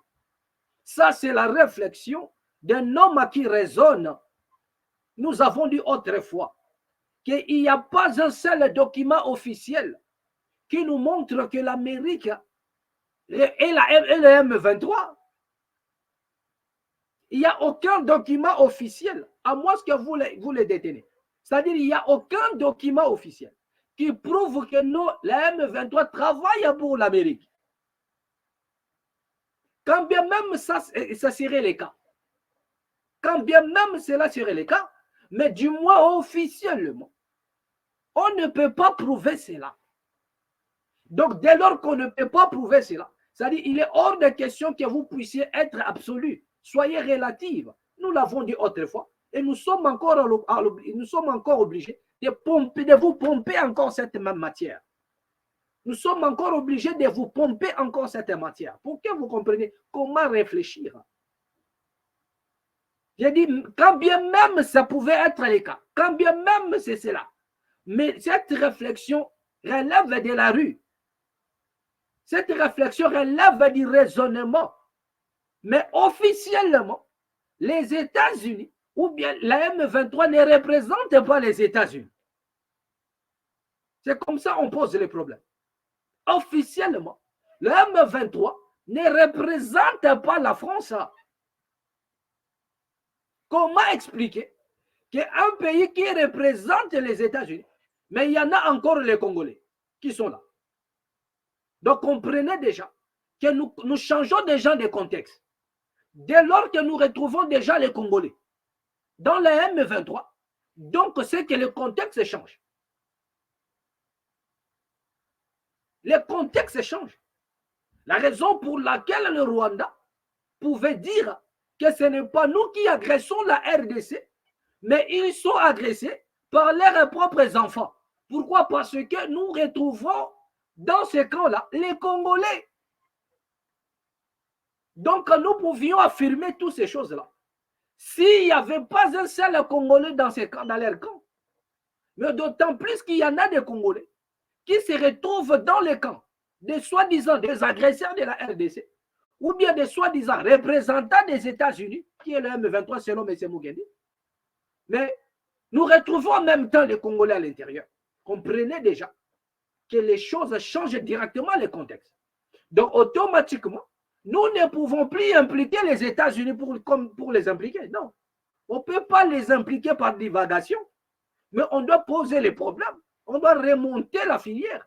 Ça, c'est la réflexion d'un homme qui raisonne. Nous avons dit autrefois qu'il n'y a pas un seul document officiel qui nous montre que l'Amérique et la M23. Il n'y a aucun document officiel, à moins que vous les détenez. C'est-à-dire qu'il n'y a aucun document officiel qui prouve que non, la M23 travaille pour l'Amérique. Quand bien même ça serait le cas. Quand bien même cela serait le cas, mais du moins officiellement, on ne peut pas prouver cela. Donc, dès lors qu'on ne peut pas prouver cela, c'est-à-dire qu'il est hors de question que vous puissiez être absolu. Soyez relative. Nous l'avons dit autrefois. Et nous sommes encore obligés de vous pomper encore cette même matière. Nous sommes encore obligés de vous pomper encore cette matière. Pour que vous compreniez comment réfléchir. J'ai dit, quand bien même ça pouvait être le cas, quand bien même c'est cela, mais cette réflexion relève de la rue. Cette réflexion relève du raisonnement. Mais officiellement, les États-Unis ou bien la M23 ne représente pas les États-Unis. C'est comme ça qu'on pose les problèmes. Officiellement, le M23 ne représente pas la France. Comment expliquer qu'un pays qui représente les États-Unis, mais il y en a encore les Congolais qui sont là. Donc comprenez déjà que nous changeons déjà de contexte. Dès lors que nous retrouvons déjà les Congolais dans le M23, donc c'est que le contexte change. Le contexte change. La raison pour laquelle le Rwanda pouvait dire que ce n'est pas nous qui agressons la RDC, mais ils sont agressés par leurs propres enfants. Pourquoi? Parce que nous retrouvons dans ce camp-là les Congolais. Donc nous pouvions affirmer toutes ces choses-là. S'il n'y avait pas un seul Congolais dans leur camp, mais d'autant plus qu'il y en a des Congolais qui se retrouvent dans les camps des soi-disant des agresseurs de la RDC ou bien des soi-disant représentants des États-Unis, qui est le M23 selon M. Mukendi. Mais nous retrouvons en même temps les Congolais à l'intérieur. Comprenez déjà que les choses changent directement le contexte. Donc automatiquement, nous ne pouvons plus impliquer les États-Unis pour les impliquer. Non. On ne peut pas les impliquer par divagation, mais on doit poser les problèmes. On doit remonter la filière.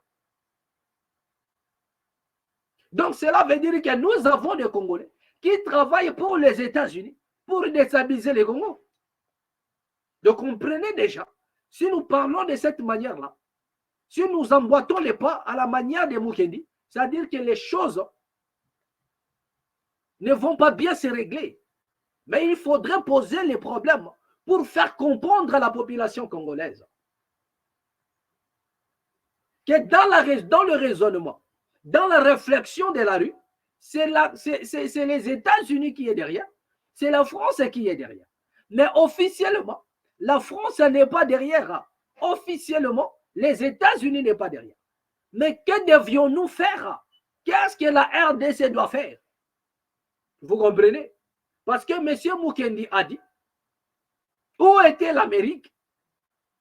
Donc cela veut dire que nous avons des Congolais qui travaillent pour les États-Unis pour déstabiliser les Congos. Donc comprenez déjà, si nous parlons de cette manière-là, si nous emboîtons les pas à la manière de Mukendi, c'est-à-dire que les choses ne vont pas bien se régler. Mais il faudrait poser les problèmes pour faire comprendre à la population congolaise que dans le raisonnement, dans la réflexion de la rue, c'est les États-Unis qui est derrière, c'est la France qui est derrière. Mais officiellement, la France n'est pas derrière. Officiellement, les États-Unis n'est pas derrière. Mais que devions-nous faire? Qu'est-ce que la RDC doit faire? Vous comprenez? Parce que M. Mukendi a dit, où était l'Amérique,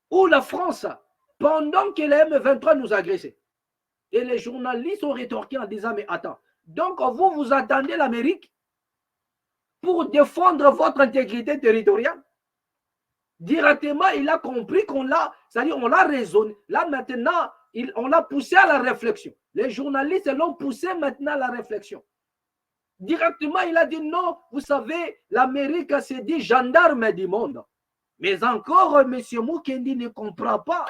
où la France, pendant que les M23 nous agressaient? Et les journalistes ont rétorqué en disant, mais attends, donc vous attendez l'Amérique pour défendre votre intégrité territoriale? Directement, il a compris qu'on l'a, c'est-à-dire on l'a raisonné. Là maintenant, on l'a poussé à la réflexion. Les journalistes l'ont poussé maintenant à la réflexion. Directement, il a dit non, vous savez, l'Amérique s'est dit gendarme du monde. Mais encore, M. Mukendi ne comprend pas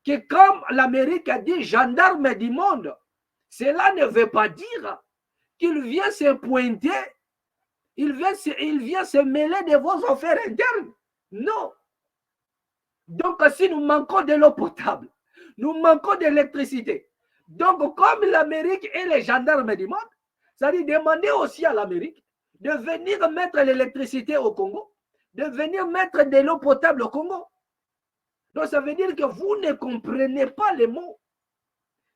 que comme l'Amérique a dit gendarme du monde, cela ne veut pas dire qu'il vient se pointer, il vient se mêler de vos affaires internes. Non. Donc, si nous manquons de l'eau potable, nous manquons d'électricité, donc comme l'Amérique est les gendarmes du monde, c'est-à-dire demander aussi à l'Amérique de venir mettre l'électricité au Congo, de venir mettre de l'eau potable au Congo. Donc ça veut dire que vous ne comprenez pas les mots.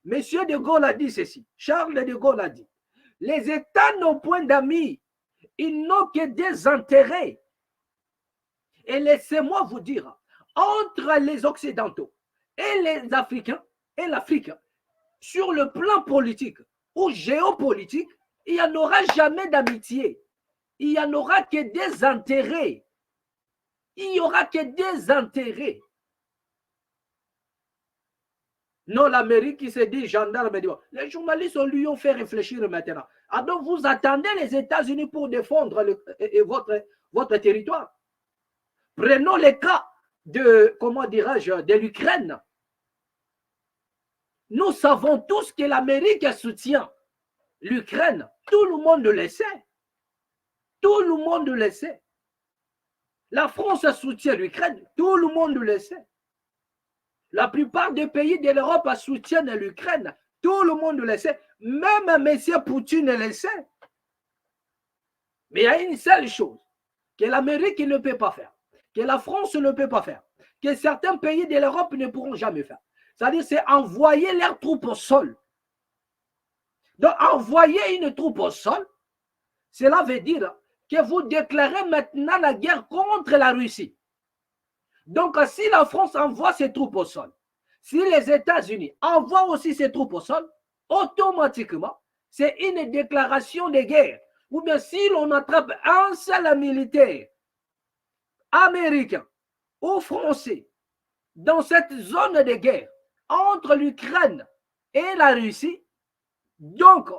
Monsieur de Gaulle a dit ceci, Charles de Gaulle a dit, les États n'ont point d'amis, ils n'ont que des intérêts. Et laissez-moi vous dire, entre les Occidentaux et les Africains et l'Afrique, sur le plan politique ou géopolitique, il n'y en aura jamais d'amitié. Il n'y en aura que des intérêts. Il n'y aura que des intérêts. Non, l'Amérique qui se dit gendarme. Les journalistes lui ont fait réfléchir maintenant. Ah donc vous attendez les États-Unis pour défendre votre territoire. Prenons le cas de, comment dirais-je, de l'Ukraine. Nous savons tous que l'Amérique soutient l'Ukraine. Tout le monde le sait. Tout le monde le sait. La France soutient l'Ukraine. Tout le monde le sait. La plupart des pays de l'Europe soutiennent l'Ukraine. Tout le monde le sait. Même M. Poutine le sait. Mais il y a une seule chose que l'Amérique ne peut pas faire, que la France ne peut pas faire, que certains pays de l'Europe ne pourront jamais faire. C'est-à-dire, c'est envoyer leurs troupes au sol. Donc, envoyer une troupe au sol, cela veut dire que vous déclarez maintenant la guerre contre la Russie. Donc, si la France envoie ses troupes au sol, si les États-Unis envoient aussi ses troupes au sol, automatiquement, c'est une déclaration de guerre. Ou bien si l'on attrape un seul militaire américain ou français dans cette zone de guerre entre l'Ukraine et la Russie, donc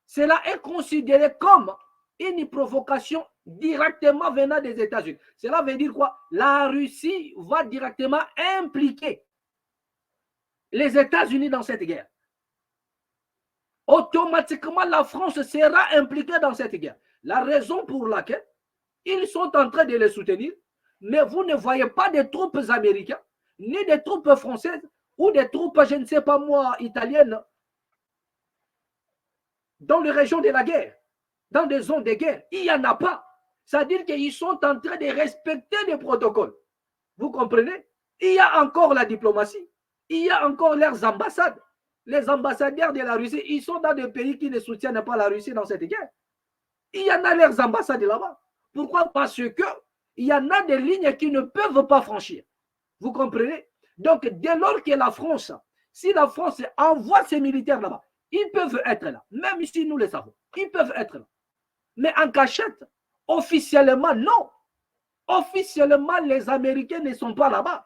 cela est considéré comme une provocation directement venant des États-Unis. Cela veut dire quoi? La Russie va directement impliquer les États-Unis dans cette guerre. Automatiquement, la France sera impliquée dans cette guerre. La raison pour laquelle ils sont en train de les soutenir, mais vous ne voyez pas des troupes américaines, ni des troupes françaises, ou des troupes, je ne sais pas moi, italiennes, dans les régions de la guerre, dans des zones de guerre. Il n'y en a pas. C'est-à-dire qu'ils sont en train de respecter les protocoles. Vous comprenez? Il y a encore la diplomatie. Il y a encore leurs ambassades. Les ambassadeurs de la Russie, ils sont dans des pays qui ne soutiennent pas la Russie dans cette guerre. Il y en a leurs ambassades là-bas. Pourquoi? Parce que il y en a des lignes qui ne peuvent pas franchir. Vous comprenez? Donc, dès lors que la France, si la France envoie ses militaires là-bas, ils peuvent être là, même si nous le savons. Ils peuvent être là. Mais en cachette, officiellement, non. Officiellement, les Américains ne sont pas là-bas.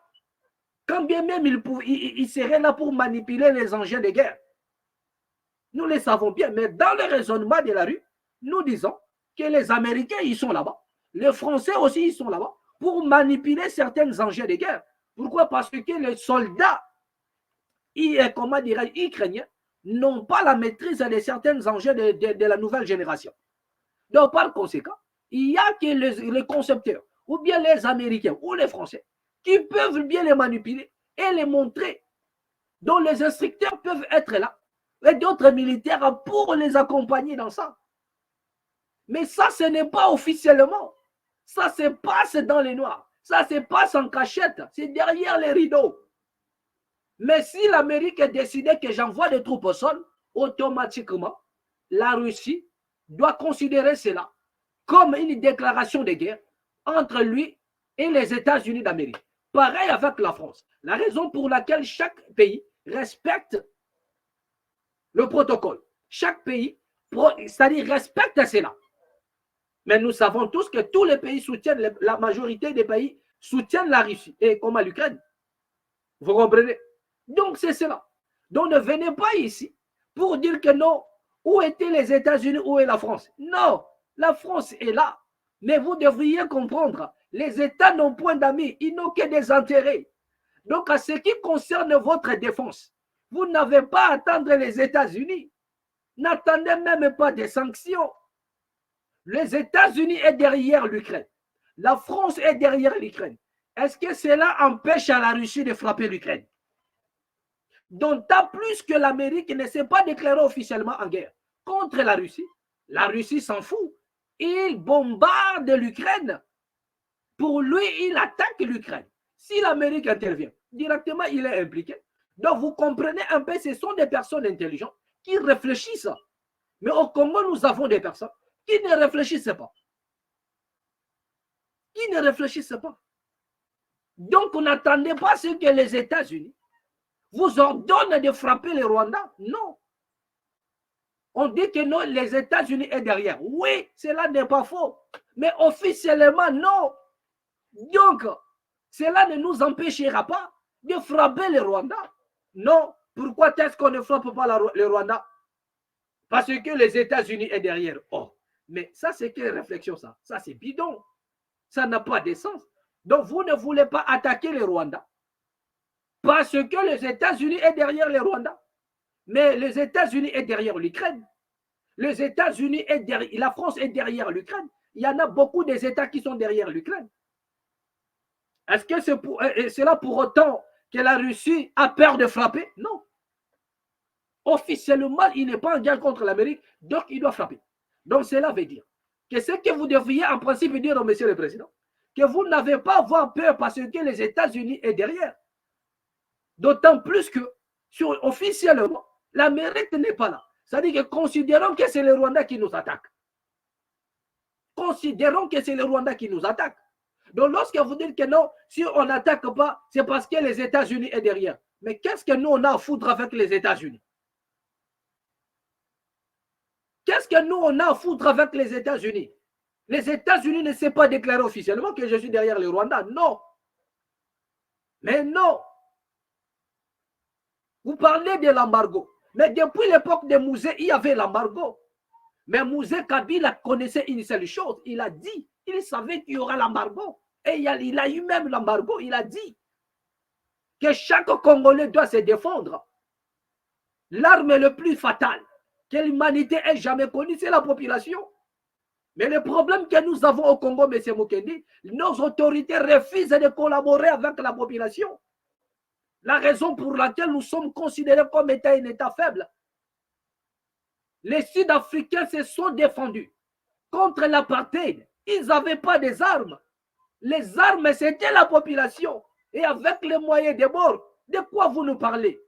Quand bien même ils seraient là pour manipuler les engins de guerre. Nous le savons bien, mais dans le raisonnement de la rue, nous disons que les Américains, ils sont là-bas. Les Français aussi, ils sont là-bas pour manipuler certains engins de guerre. Pourquoi? Parce que les soldats, ukrainiens, n'ont pas la maîtrise de certains engins de la nouvelle génération. Donc, par conséquent, il n'y a que les concepteurs, ou bien les Américains, ou les Français, qui peuvent bien les manipuler et les montrer, dont les instructeurs peuvent être là, et d'autres militaires pour les accompagner dans ça. Mais ça, ce n'est pas officiellement. Ça se passe dans les noirs. Ça se passe en cachette. C'est derrière les rideaux. Mais si l'Amérique a décidé que j'envoie des troupes au sol, automatiquement, la Russie doit considérer cela comme une déclaration de guerre entre lui et les États-Unis d'Amérique. Pareil avec la France. La raison pour laquelle chaque pays respecte le protocole. Chaque pays, c'est-à-dire respecte cela. Mais nous savons tous que tous les pays soutiennent, la majorité des pays soutiennent la Russie, et comme à l'Ukraine. Vous comprenez? Donc c'est cela. Donc ne venez pas ici pour dire que non, où étaient les États-Unis, où est la France? Non, la France est là. Mais vous devriez comprendre, les États n'ont point d'amis, ils n'ont que des intérêts. Donc à ce qui concerne votre défense, vous n'avez pas à attendre les États-Unis. N'attendez même pas des sanctions. Les États-Unis sont derrière l'Ukraine. La France est derrière l'Ukraine. Est-ce que cela empêche à la Russie de frapper l'Ukraine? D'autant plus que l'Amérique ne s'est pas déclarée officiellement en guerre contre la Russie s'en fout. Il bombarde l'Ukraine. Pour lui, il attaque l'Ukraine. Si l'Amérique intervient, directement, il est impliqué. Donc, vous comprenez un peu, ce sont des personnes intelligentes qui réfléchissent. Mais au Congo, nous avons des personnes qui ne réfléchissent pas. Qui ne réfléchissent pas. Donc, on n'attendait pas ce que les États-Unis vous ordonnent de frapper le Rwanda. Non. On dit que non, les États-Unis sont derrière. Oui, cela n'est pas faux. Mais officiellement, non. Donc, cela ne nous empêchera pas de frapper le Rwanda. Non. Pourquoi est-ce qu'on ne frappe pas le Rwanda? Parce que les États-Unis sont derrière. Oh, mais ça, c'est quelle réflexion, ça? Ça, c'est bidon. Ça n'a pas de sens. Donc, vous ne voulez pas attaquer le Rwanda parce que les États-Unis sont derrière le Rwanda. Mais les États-Unis sont derrière l'Ukraine. Les États-Unis sont derrière, la France est derrière l'Ukraine. Il y en a beaucoup des États qui sont derrière l'Ukraine. Est-ce que c'est là pour autant que la Russie a peur de frapper? Non. Officiellement, il n'est pas en guerre contre l'Amérique, donc il doit frapper. Donc cela veut dire que ce que vous devriez en principe dire au monsieur le président, que vous n'avez pas à avoir peur parce que les États-Unis sont derrière. D'autant plus que, officiellement, l'Amérique n'est pas là. C'est-à-dire que considérons que c'est le Rwanda qui nous attaque. Considérons que c'est le Rwanda qui nous attaque. Donc, lorsque vous dites que non, si on n'attaque pas, c'est parce que les États-Unis sont derrière. Mais qu'est-ce que nous, on a à foutre avec les États-Unis? Qu'est-ce que nous, on a à foutre avec les États-Unis? Les États-Unis ne s'est pas déclaré officiellement que je suis derrière le Rwanda. Non. Mais non. Vous parlez de l'embargo. Mais depuis l'époque de Mouzé, il y avait l'embargo. Mais Mouzé Kabila connaissait une seule chose. Il a dit, il savait qu'il y aura l'embargo. Et il a eu même l'embargo. Il a dit que chaque Congolais doit se défendre. L'arme le plus fatale que l'humanité ait jamais connue, c'est la population. Mais le problème que nous avons au Congo, M. Mukendi, nos autorités refusent de collaborer avec la population. La raison pour laquelle nous sommes considérés comme étant un État faible. Les Sud-Africains se sont défendus contre l'apartheid. Ils n'avaient pas des armes. Les armes, c'était la population. Et avec les moyens de bord, de quoi vous nous parlez?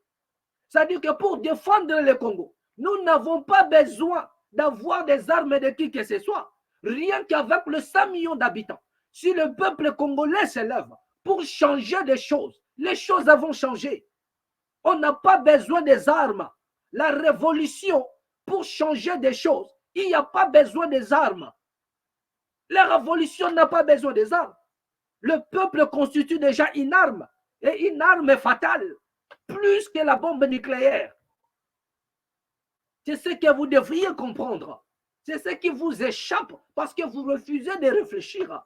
C'est-à-dire que pour défendre le Congo, nous n'avons pas besoin d'avoir des armes de qui que ce soit. Rien qu'avec les 100 millions d'habitants, si le peuple congolais se lève pour changer des choses, les choses vont changer. On n'a pas besoin des armes. La révolution, pour changer des choses, il n'y a pas besoin des armes. La révolution n'a pas besoin des armes. Le peuple constitue déjà une arme, et une arme fatale, plus que la bombe nucléaire. C'est ce que vous devriez comprendre. C'est ce qui vous échappe parce que vous refusez de réfléchir.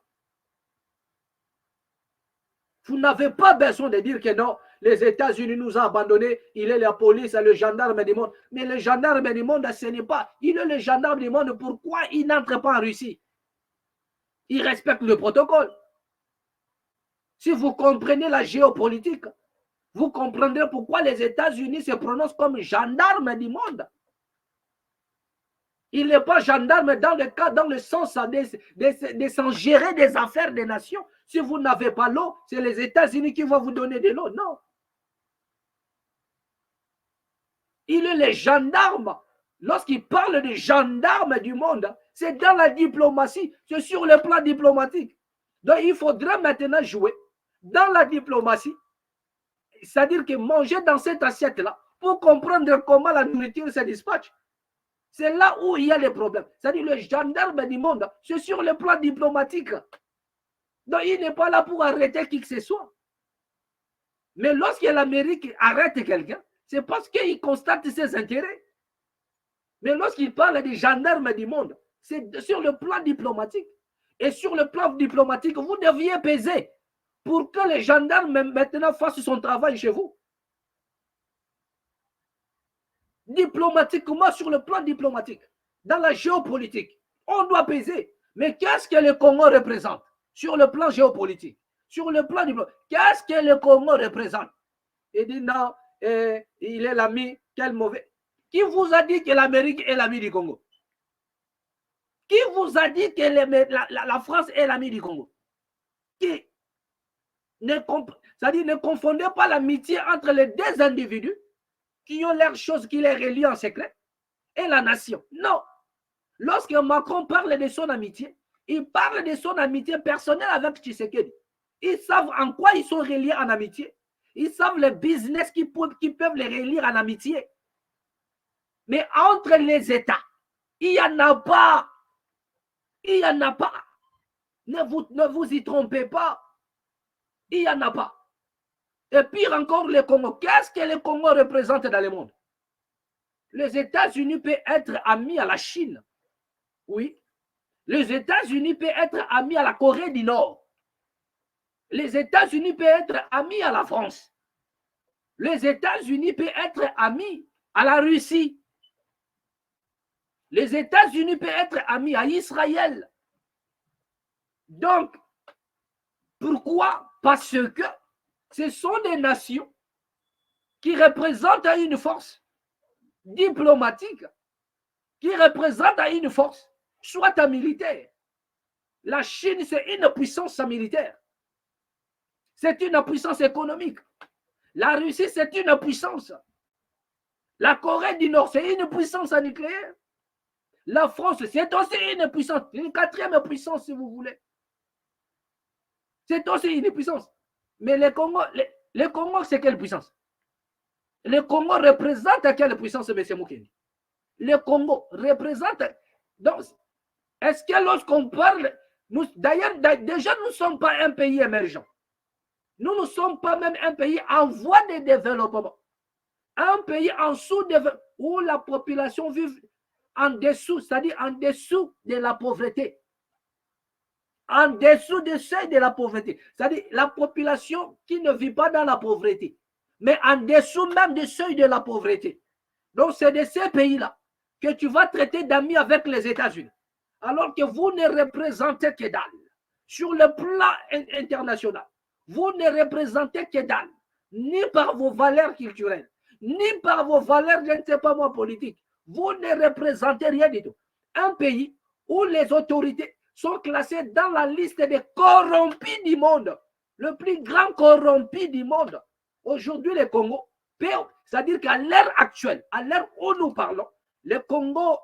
Vous n'avez pas besoin de dire que non, les États-Unis nous ont abandonnés, il est la police, le gendarme du monde. Mais le gendarme du monde, ce n'est pas. Il est le gendarme du monde, pourquoi il n'entre pas en Russie? Il respecte le protocole. Si vous comprenez la géopolitique, vous comprendrez pourquoi les États-Unis se prononcent comme gendarme du monde. Il n'est pas gendarme dans le sens de s'en gérer des affaires des nations. Si vous n'avez pas l'eau, c'est les États-Unis qui vont vous donner de l'eau. Non. Il est le gendarme. Lorsqu'il parle de gendarme du monde, c'est dans la diplomatie, c'est sur le plan diplomatique. Donc il faudra maintenant jouer dans la diplomatie, c'est-à-dire que manger dans cette assiette-là pour comprendre comment la nourriture se dispatche. C'est là où il y a les problèmes. C'est-à-dire le gendarme du monde, c'est sur le plan diplomatique. Donc il n'est pas là pour arrêter qui que ce soit. Mais lorsque l'Amérique arrête quelqu'un, c'est parce qu'il constate ses intérêts. Mais lorsqu'il parle des gendarmes du monde, c'est sur le plan diplomatique. Et sur le plan diplomatique, vous deviez peser pour que les gendarmes maintenant fassent son travail chez vous. Diplomatiquement, sur le plan diplomatique, dans la géopolitique, on doit peser. Mais qu'est-ce que le Congo représente sur le plan géopolitique? Sur le plan diplomatique, qu'est-ce que le Congo représente? Il dit non, il est l'ami, quel mauvais. Qui vous a dit que l'Amérique est l'ami du Congo? Qui vous a dit que la France est l'ami du Congo? Qui? C'est-à-dire, ne confondez pas l'amitié entre les deux individus qui ont l'air choses qui les relient en secret et la nation. Non. Lorsque Macron parle de son amitié, il parle de son amitié personnelle avec Tshisekedi. Ils savent en quoi ils sont reliés en amitié. Ils savent le business qui peuvent les relier en amitié. Mais entre les États, il n'y en a pas. Il n'y en a pas. Ne vous y trompez pas. Il n'y en a pas. Et pire encore, le Congo. Qu'est-ce que le Congo représente dans le monde? Les États-Unis peuvent être amis à la Chine. Oui. Les États-Unis peuvent être amis à la Corée du Nord. Les États-Unis peuvent être amis à la France. Les États-Unis peuvent être amis à la Russie. Les États-Unis peuvent être amis à Israël. Donc, pourquoi? Parce que ce sont des nations qui représentent une force diplomatique, qui représentent une force, soit militaire. La Chine, c'est une puissance militaire. C'est une puissance économique. La Russie, c'est une puissance. La Corée du Nord, c'est une puissance nucléaire. La France, c'est aussi une puissance, une quatrième puissance, si vous voulez. C'est aussi une puissance. Mais le Congo, c'est quelle puissance? Le Congo représente quelle puissance, M. Moukeni? Le Congo représente... Donc, est-ce que lorsqu'on parle... D'ailleurs, déjà, nous ne sommes pas un pays émergent. Nous ne sommes pas même un pays en voie de développement. Un pays en sous-développement, où la population vit en dessous, c'est-à-dire en dessous de la pauvreté. En dessous du seuil de la pauvreté. C'est-à-dire la population qui ne vit pas dans la pauvreté, mais en dessous même du seuil de la pauvreté. Donc, c'est de ces pays-là que tu vas traiter d'amis avec les États-Unis. Alors que vous ne représentez que dalle. Sur le plan international, vous ne représentez que dalle. Ni par vos valeurs culturelles, ni par vos valeurs, je ne sais pas moi, politiques. Vous ne représentez rien du tout. Un pays où les autorités sont classées dans la liste des corrompus du monde. Le plus grand corrompu du monde. Aujourd'hui, le Congo, c'est-à-dire qu'à l'heure actuelle, à l'heure où nous parlons, le Congo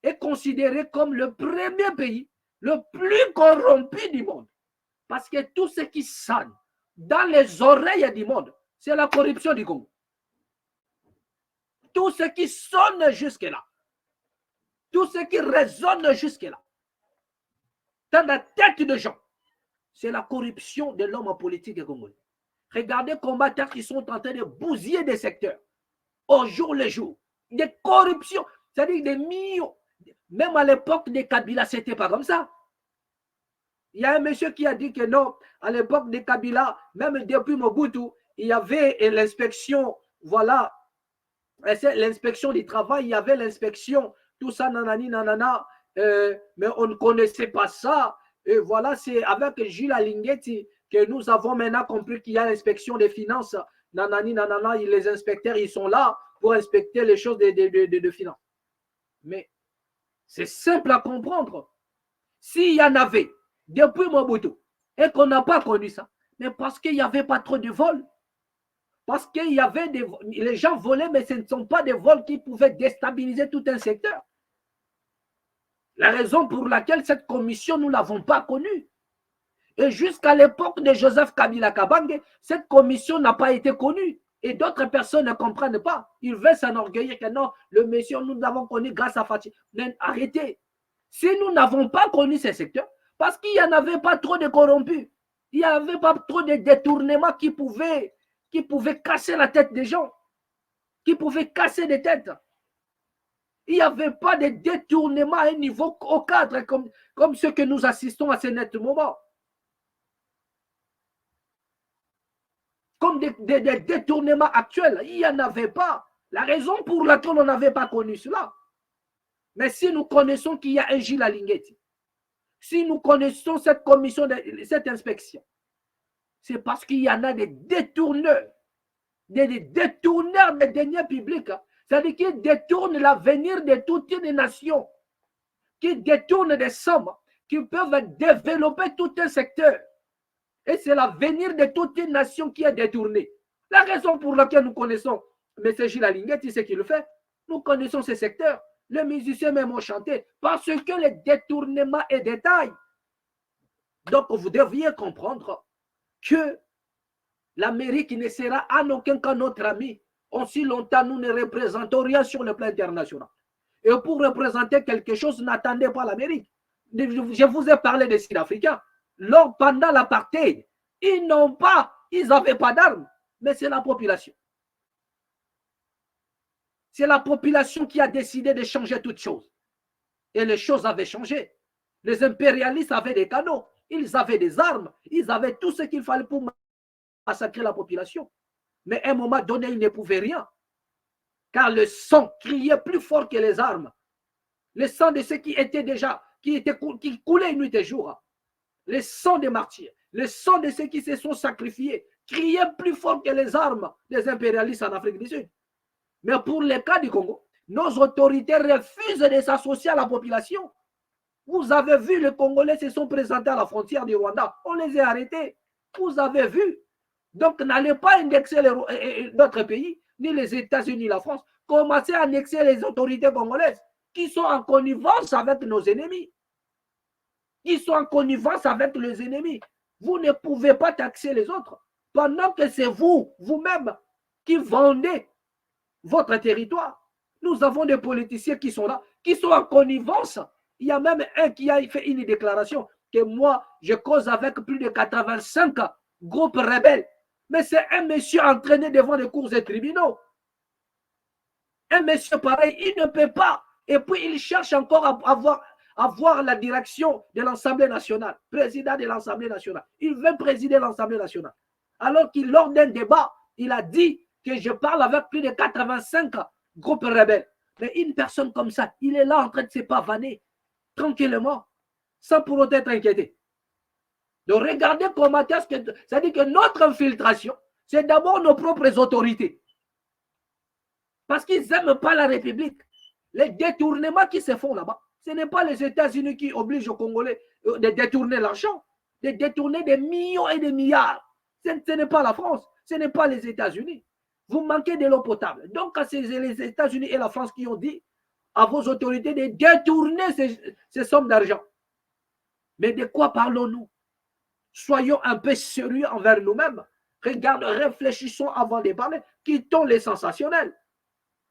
est considéré comme le premier pays le plus corrompu du monde. Parce que tout ce qui sonne dans les oreilles du monde, c'est la corruption du Congo. Tout ce qui sonne jusque-là, tout ce qui résonne jusque-là, dans la tête des gens, c'est la corruption de l'homme politique congolais. Regardez les combattants qui sont en train de bousiller des secteurs, au jour le jour, des corruptions, c'est-à-dire des millions. Même à l'époque de Kabila, ce n'était pas comme ça. Il y a un monsieur qui a dit que non, à l'époque de Kabila, même depuis Mobutu, il y avait l'inspection, voilà, l'inspection du travail, il y avait l'inspection, tout ça, nanani, nanana, mais on ne connaissait pas ça. Et voilà, c'est avec Gilles Alinguetti que nous avons maintenant compris qu'il y a l'inspection des finances, nanani, nanana, les inspecteurs, ils sont là pour inspecter les choses de finances. Mais c'est simple à comprendre. S'il y en avait depuis Mobutu et qu'on n'a pas connu ça, mais parce qu'il n'y avait pas trop de vols. Parce qu'il y avait les gens volaient, mais ce ne sont pas des vols qui pouvaient déstabiliser tout un secteur. La raison pour laquelle cette commission, nous ne l'avons pas connue. Et jusqu'à l'époque de Joseph Kabila Kabange, cette commission n'a pas été connue. Et d'autres personnes ne comprennent pas. Ils veulent s'enorgueillir que non, le monsieur, nous l'avons connu grâce à Fatih. Arrêtez. Si nous n'avons pas connu ces secteurs, parce qu'il n'y en avait pas trop de corrompus, il n'y avait pas trop de détournements qui pouvaient casser la tête des gens, qui pouvaient casser des têtes. Il n'y avait pas de détournement à un niveau au cadre comme ce que nous assistons à ce net moment. Comme des détournements actuels, il n'y en avait pas. La raison pour laquelle on n'avait pas connu cela. Mais si nous connaissons qu'il y a un Gilles Alinguetti, si nous connaissons cette commission, cette inspection, c'est parce qu'il y en a des détourneurs, des détourneurs des deniers publics. C'est-à-dire qu'ils détournent l'avenir de toute une nation, qui détournent des sommes, qui peuvent développer tout un secteur. Et c'est l'avenir de toute une nation qui est détournée. La raison pour laquelle nous connaissons M. Gilles Alinguetti, c'est qu'il le fait. Nous connaissons ces secteurs. Les musiciens même ont chanté parce que le détournement est détail. Donc, vous devriez comprendre que l'Amérique ne sera en aucun cas notre ami aussi longtemps nous ne représentons rien sur le plan international. Et pour représenter quelque chose, n'attendez pas l'Amérique. Je vous ai parlé des Sud-Africains. Pendant l'apartheid, ils n'avaient pas d'armes, mais c'est la population. C'est la population qui a décidé de changer toutes choses. Et les choses avaient changé. Les impérialistes avaient des canons, ils avaient des armes, ils avaient tout ce qu'il fallait pour massacrer la population. Mais à un moment donné, ils ne pouvaient rien. Car le sang criait plus fort que les armes. Le sang de ceux qui étaient déjà, qui coulaient nuit et jour. Le sang des martyrs, le sang de ceux qui se sont sacrifiés, criait plus fort que les armes des impérialistes en Afrique du Sud. Mais pour le cas du Congo, nos autorités refusent de s'associer à la population. Vous avez vu, les Congolais se sont présentés à la frontière du Rwanda. On les a arrêtés. Vous avez vu. Donc, n'allez pas indexer d'autres pays, ni les États-Unis, la France. Commencez à annexer les autorités congolaises qui sont en connivence avec nos ennemis. Qui sont en connivence avec les ennemis. Vous ne pouvez pas taxer les autres pendant que c'est vous, vous-même, qui vendez votre territoire. Nous avons des politiciens qui sont là, qui sont en connivence. Il y a même un qui a fait une déclaration que moi, je cause avec plus de 85 groupes rebelles. Mais c'est un monsieur entraîné devant les cours et tribunaux. Un monsieur pareil, il ne peut pas. Et puis, il cherche encore à avoir la direction de l'Assemblée nationale, président de l'Assemblée nationale. Il veut présider l'Assemblée nationale. Alors qu'il, lors d'un débat, il a dit que je parle avec plus de 85 groupes rebelles. Mais une personne comme ça, il est là en train de se pavaner tranquillement, sans pour autant être inquiété. Donc regardez comment est-ce que... C'est-à-dire que notre infiltration, c'est d'abord nos propres autorités. Parce qu'ils n'aiment pas la République. Les détournements qui se font là-bas, ce n'est pas les États-Unis qui obligent aux Congolais de détourner l'argent, de détourner des millions et des milliards. Ce n'est pas la France, ce n'est pas les États-Unis. Vous manquez de l'eau potable. Donc, c'est les États-Unis et la France qui ont dit à vos autorités de détourner ces sommes d'argent. Mais de quoi parlons-nous? Soyons un peu sérieux envers nous-mêmes. Réfléchissons avant de parler. Quittons les sensationnels.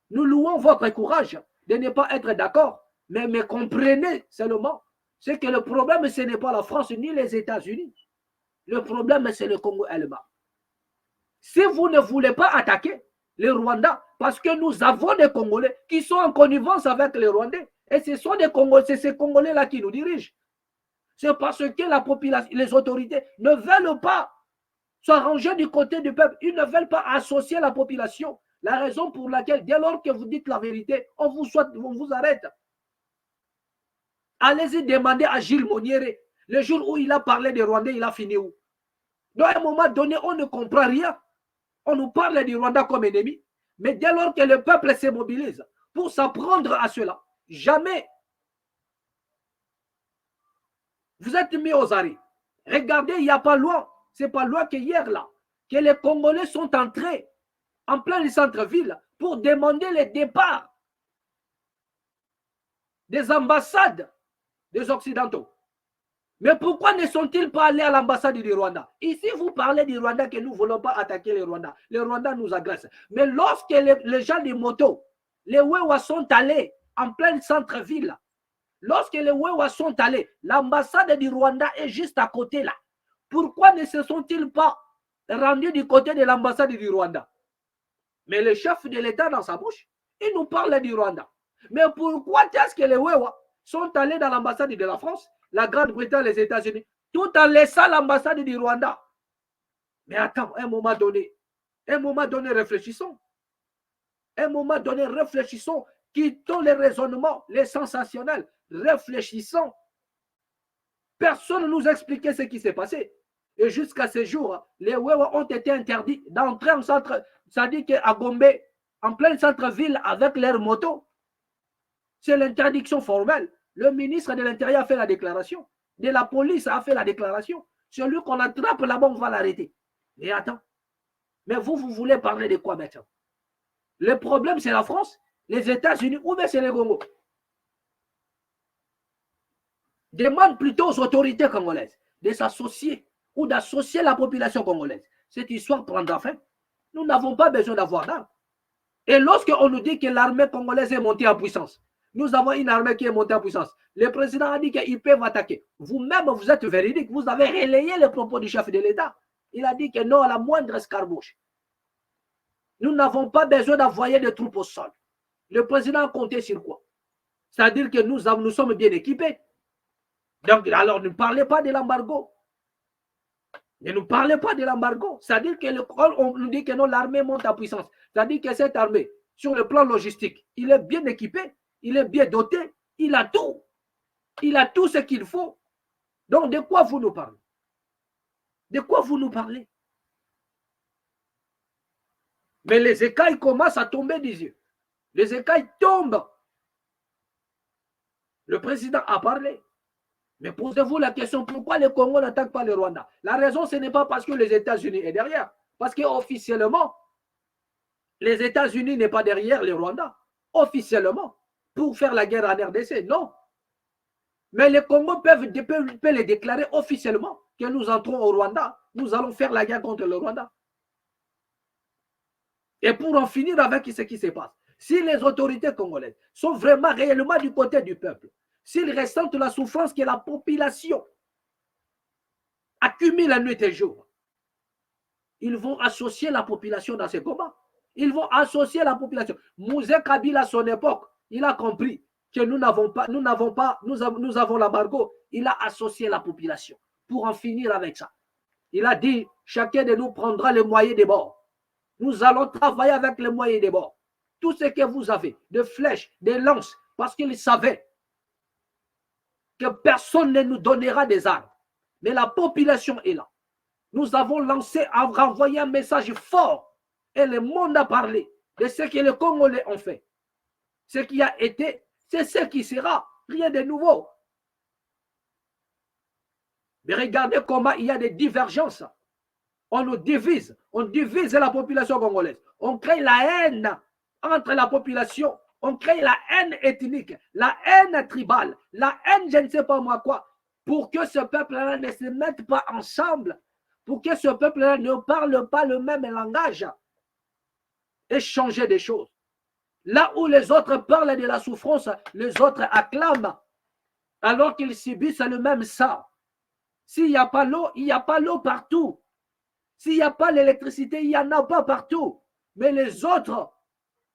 Nous louons votre courage de ne pas être d'accord. Mais comprenez seulement, c'est que le problème, ce n'est pas la France ni les États-Unis. Le problème, c'est le Congo elle-même. Si vous ne voulez pas attaquer les Rwandais, parce que nous avons des Congolais qui sont en connivence avec les Rwandais, et ce sont des Congolais, c'est ces Congolais-là qui nous dirigent. C'est parce que la population, les autorités ne veulent pas s'arranger du côté du peuple. Ils ne veulent pas associer la population. La raison pour laquelle, dès lors que vous dites la vérité, on vous arrête. Allez-y demander à Gilles Moniere, le jour où il a parlé des Rwandais, il a fini où? Donc, à un moment donné, on ne comprend rien. On nous parle du Rwanda comme ennemi. Mais dès lors que le peuple se mobilise pour s'apprendre à cela, jamais vous êtes mis aux arrêts. Regardez, il n'y a pas loin, c'est pas loin que hier là, que les Congolais sont entrés en plein centre-ville pour demander le départ des ambassades des Occidentaux. Mais pourquoi ne sont-ils pas allés à l'ambassade du Rwanda? Ici, vous parlez du Rwanda que nous ne voulons pas attaquer les Rwandais. Les Rwandais nous agressent. Mais lorsque les gens des motos, les Wewa sont allés en plein centre-ville, lorsque les Wewa sont allés, l'ambassade du Rwanda est juste à côté là. Pourquoi ne se sont-ils pas rendus du côté de l'ambassade du Rwanda? Mais le chef de l'État dans sa bouche, il nous parle du Rwanda. Mais pourquoi est-ce que les Wewa sont allés dans l'ambassade de la France, la Grande-Bretagne, les États-Unis, tout en laissant l'ambassade du Rwanda? Mais attends, un moment donné, réfléchissons. Un moment donné, réfléchissons. Quittons les raisonnements, les sensationnels. Réfléchissons. Personne ne nous expliquait ce qui s'est passé. Et jusqu'à ce jour, les Wewa ont été interdits d'entrer en centre, c'est-à-dire qu'à Gombe, en plein centre-ville avec leurs motos. C'est l'interdiction formelle. Le ministre de l'Intérieur a fait la déclaration. De la police a fait la déclaration. Celui qu'on attrape là-bas, on va l'arrêter. Mais attends. Mais vous voulez parler de quoi maintenant? Le problème, c'est la France, les États-Unis ou bien c'est le Congo? Demande plutôt aux autorités congolaises de s'associer ou d'associer la population congolaise. Cette histoire prendra fin. Nous n'avons pas besoin d'avoir d'armes. Et lorsqu'on nous dit que l'armée congolaise est montée en puissance, nous avons une armée qui est montée en puissance. Le président a dit qu'ils peuvent attaquer. Vous-même, vous êtes véridique. Vous avez relayé les propos du chef de l'État. Il a dit que non à la moindre escarmouche. Nous n'avons pas besoin d'envoyer des troupes au sol. Le président a compté sur quoi? C'est-à-dire que nous sommes bien équipés. Donc, alors, ne parlez pas de l'embargo. Ne nous parlez pas de l'embargo. C'est-à-dire qu'on nous dit que non, l'armée monte en puissance. C'est-à-dire que cette armée, sur le plan logistique, il est bien équipé, il est bien doté, il a tout. Il a tout ce qu'il faut. Donc, de quoi vous nous parlez? De quoi vous nous parlez? Mais les écailles commencent à tomber des yeux. Les écailles tombent. Le président a parlé. Mais posez-vous la question, pourquoi le Congo n'attaque pas le Rwanda? La raison, ce n'est pas parce que les États-Unis sont derrière. Parce qu'officiellement, les États-Unis n'est pas derrière les Rwandais. Officiellement, pour faire la guerre en RDC, non. Mais les Congos peuvent les déclarer officiellement que nous entrons au Rwanda. Nous allons faire la guerre contre le Rwanda. Et pour en finir avec ce qui se passe, si les autorités congolaises sont vraiment réellement du côté du peuple, s'ils ressentent la souffrance que la population accumule nuit et jour, ils vont associer la population dans ces combats. Ils vont associer la population. Mouzé Kabila, à son époque, il a compris que nous avons l'embargo. Il a associé la population pour en finir avec ça. Il a dit, chacun de nous prendra les moyens des bords. Nous allons travailler avec les moyens des bords. Tout ce que vous avez, de flèches, de lances, parce qu'il savait que personne ne nous donnera des armes. Mais la population est là. Nous avons renvoyé un message fort et le monde a parlé de ce que les Congolais ont fait. Ce qui a été, c'est ce qui sera. Rien de nouveau. Mais regardez comment il y a des divergences. On nous divise. On divise la population congolaise. On crée la haine entre la population. On crée la haine ethnique, la haine tribale, la haine je ne sais pas moi quoi, pour que ce peuple-là ne se mette pas ensemble, pour que ce peuple-là ne parle pas le même langage et changer des choses. Là où les autres parlent de la souffrance, les autres acclament, alors qu'ils subissent le même sort. S'il n'y a pas l'eau, il n'y a pas l'eau partout. S'il n'y a pas l'électricité, il n'y en a pas partout. Mais les autres,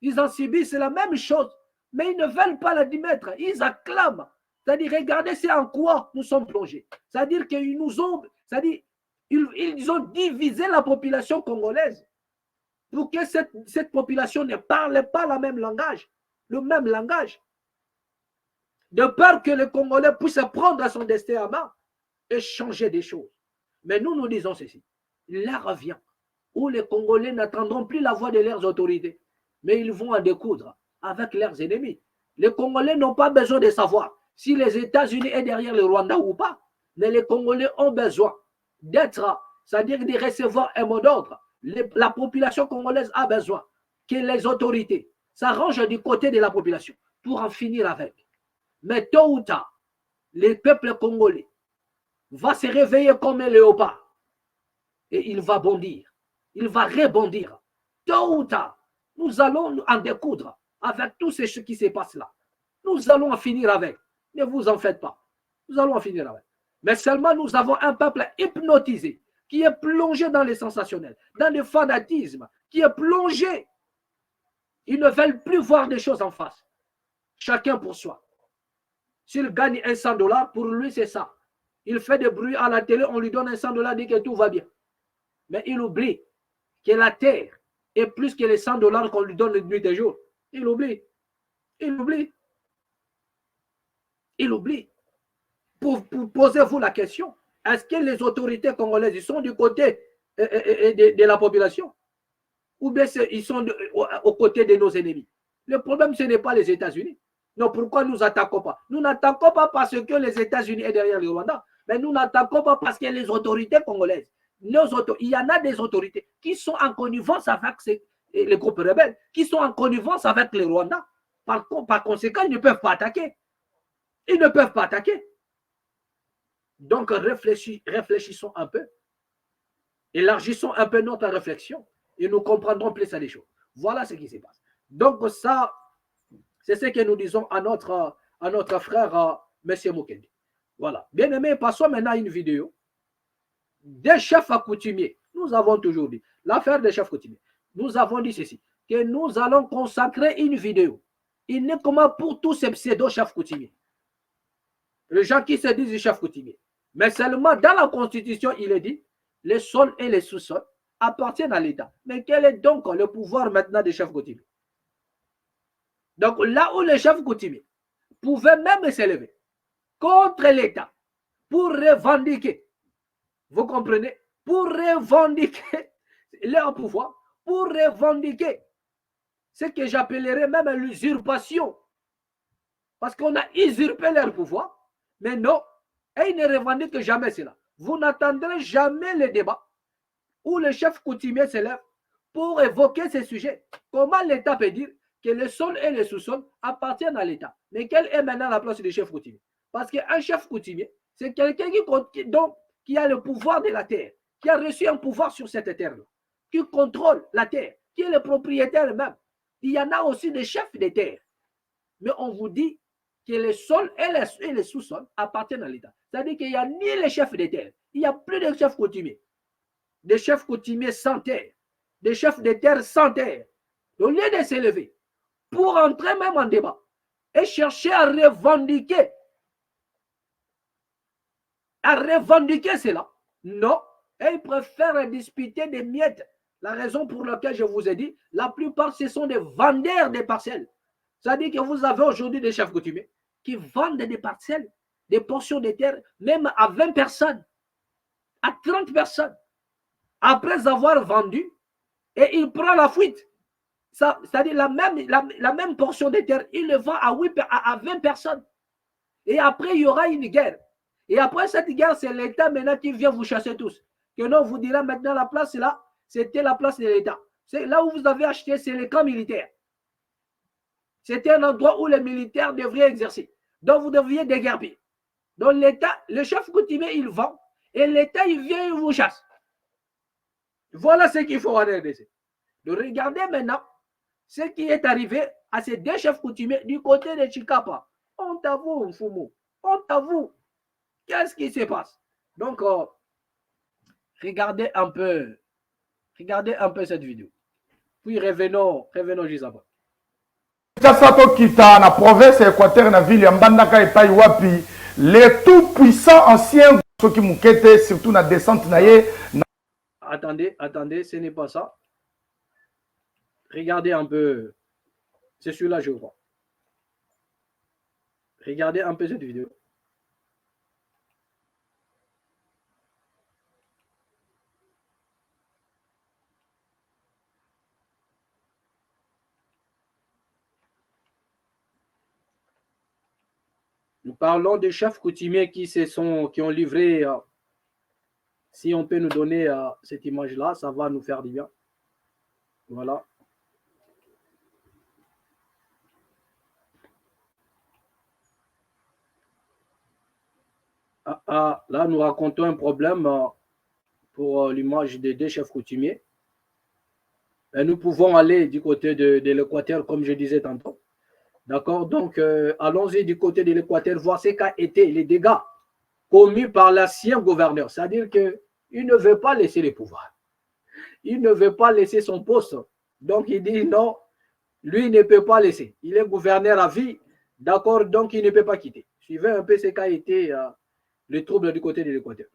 ils en subissent la même chose, mais ils ne veulent pas l'admettre. Ils acclament. C'est-à-dire, regardez, c'est en quoi nous sommes plongés. C'est-à-dire qu'ils nous ont, c'est-à-dire, ils ont divisé la population congolaise pour que cette population ne parle pas le même langage. De peur que le Congolais puisse prendre son destin en main et changer des choses. Mais nous disons ceci. L'heure vient où les Congolais n'attendront plus la voix de leurs autorités, mais ils vont en découdre avec leurs ennemis. Les Congolais n'ont pas besoin de savoir si les États-Unis sont derrière le Rwanda ou pas, mais les Congolais ont besoin d'être, c'est-à-dire de recevoir un mot d'ordre. La population congolaise a besoin que les autorités s'arrangent du côté de la population pour en finir avec. Mais tôt ou tard, le peuple congolais va se réveiller comme un léopard et il va bondir. Il va rebondir. Tôt ou tard, nous allons en découdre avec tout ce qui se passe là. Nous allons en finir avec. Ne vous en faites pas. Nous allons en finir avec. Mais seulement nous avons un peuple hypnotisé qui est plongé dans les sensationnels, dans le fanatisme, qui est plongé. Ils ne veulent plus voir des choses en face. Chacun pour soi. S'il gagne $100, pour lui, c'est ça. Il fait des bruits à la télé, on lui donne $100, dit que tout va bien. Mais il oublie que la terre est plus que les $100 qu'on lui donne de nuit et jour. Il oublie. Posez-vous la question. Est-ce que les autorités congolaises sont du côté de la population? Ou bien ils sont aux côtés de nos ennemis? Le problème, ce n'est pas les États-Unis. Non, pourquoi nous n'attaquons pas? Nous n'attaquons pas parce que les États-Unis sont derrière le Rwanda, mais nous n'attaquons pas parce que les autorités congolaises, il y en a des autorités qui sont en connivence avec les groupes rebelles, qui sont en connivence avec les Rwandais. Par conséquent, ils ne peuvent pas attaquer. Ils ne peuvent pas attaquer. Donc, réfléchissons un peu. Élargissons un peu notre réflexion et nous comprendrons plus ça des choses. Voilà ce qui se passe. Donc, ça, c'est ce que nous disons à notre frère, M. Mukendi. Voilà. Bien aimé, passons maintenant à une vidéo des chefs coutumiers. Nous avons toujours dit, l'affaire des chefs coutumiers. Nous avons dit ceci, que nous allons consacrer une vidéo uniquement pour tous ces pseudo-chefs coutumiers. Les gens qui se disent chefs coutumiers. Mais seulement dans la Constitution, il est dit, les sols et les sous-sols appartiennent à l'État. Mais quel est donc le pouvoir maintenant des chefs coutumiers? Donc là où les chefs coutumiers pouvaient même s'élever contre l'État pour revendiquer, vous comprenez, pour revendiquer leur pouvoir, pour revendiquer ce que j'appellerais même l'usurpation. Parce qu'on a usurpé leur pouvoir, mais non, et ils ne revendiquent jamais cela. Vous n'attendrez jamais le débat où le chef coutumier se lève pour évoquer ces sujets. Comment l'État peut dire que le sol et le sous-sol appartiennent à l'État? Mais quelle est maintenant la place du chef coutumier? Parce qu'un chef coutumier, c'est quelqu'un qui a le pouvoir de la terre, qui a reçu un pouvoir sur cette terre-là, qui contrôle la terre, qui est le propriétaire même. Il y en a aussi des chefs de terre. Mais on vous dit que le sol et le sous-sol appartiennent à l'État. C'est-à-dire qu'il n'y a ni les chefs de terre, il n'y a plus de chefs coutumiers. Des chefs coutumiers sans terre, des chefs de terre sans terre. Au lieu de s'élever pour entrer même en débat et chercher à revendiquer cela, non, et ils préfèrent disputer des miettes. La raison pour laquelle je vous ai dit, la plupart, ce sont des vendeurs de parcelles. C'est-à-dire que vous avez aujourd'hui des chefs coutumiers qui vendent des parcelles, des portions de terre, même à 20 personnes, à 30 personnes. Après avoir vendu, et il prend la fuite. C'est-à-dire la même portion de terre, il le vend à 20 personnes. Et après, il y aura une guerre. Et après cette guerre, c'est l'État maintenant qui vient vous chasser tous. Que non, vous direz maintenant la place là, c'était la place de l'État. C'est là où vous avez acheté, c'est le camp militaire. C'était un endroit où les militaires devraient exercer. Donc vous devriez déguerpir. Donc l'État, le chef coutumier, il vend. Et l'État, il vient, il vous chasse. Voilà ce qu'il faut en RDC. De regarder maintenant ce qui est arrivé à ces deux chefs coutumiers du côté de Chikapa. Honte à vous, Mfumu. Honte à vous. Qu'est-ce qui se passe? Donc, regardez un peu cette vidéo. Puis revenons juste après. Sato Kita, na province Équateur, na ville Mbandaka et Taïwapi, les tout puissants anciens, ceux qui m'ont surtout na descente naïe. Attendez, ce n'est pas ça. Regardez un peu. C'est celui-là, je crois. Regardez un peu cette vidéo. Nous parlons des chefs coutumiers qui ont livré. Si on peut nous donner cette image-là, ça va nous faire du bien. Voilà. Là, nous racontons un problème pour l'image des deux chefs coutumiers. Et nous pouvons aller du côté de l'Équateur, comme je disais tantôt. D'accord? Donc, allons-y du côté de l'Équateur, voir ce qu'a été les dégâts commis par l'ancien gouverneur. C'est-à-dire qu'il ne veut pas laisser les pouvoirs. Il ne veut pas laisser son poste. Donc, il dit non, lui ne peut pas laisser. Il est gouverneur à vie. D'accord? Donc, il ne peut pas quitter. Suivez un peu ce qu'a été le trouble du côté de l'Équateur.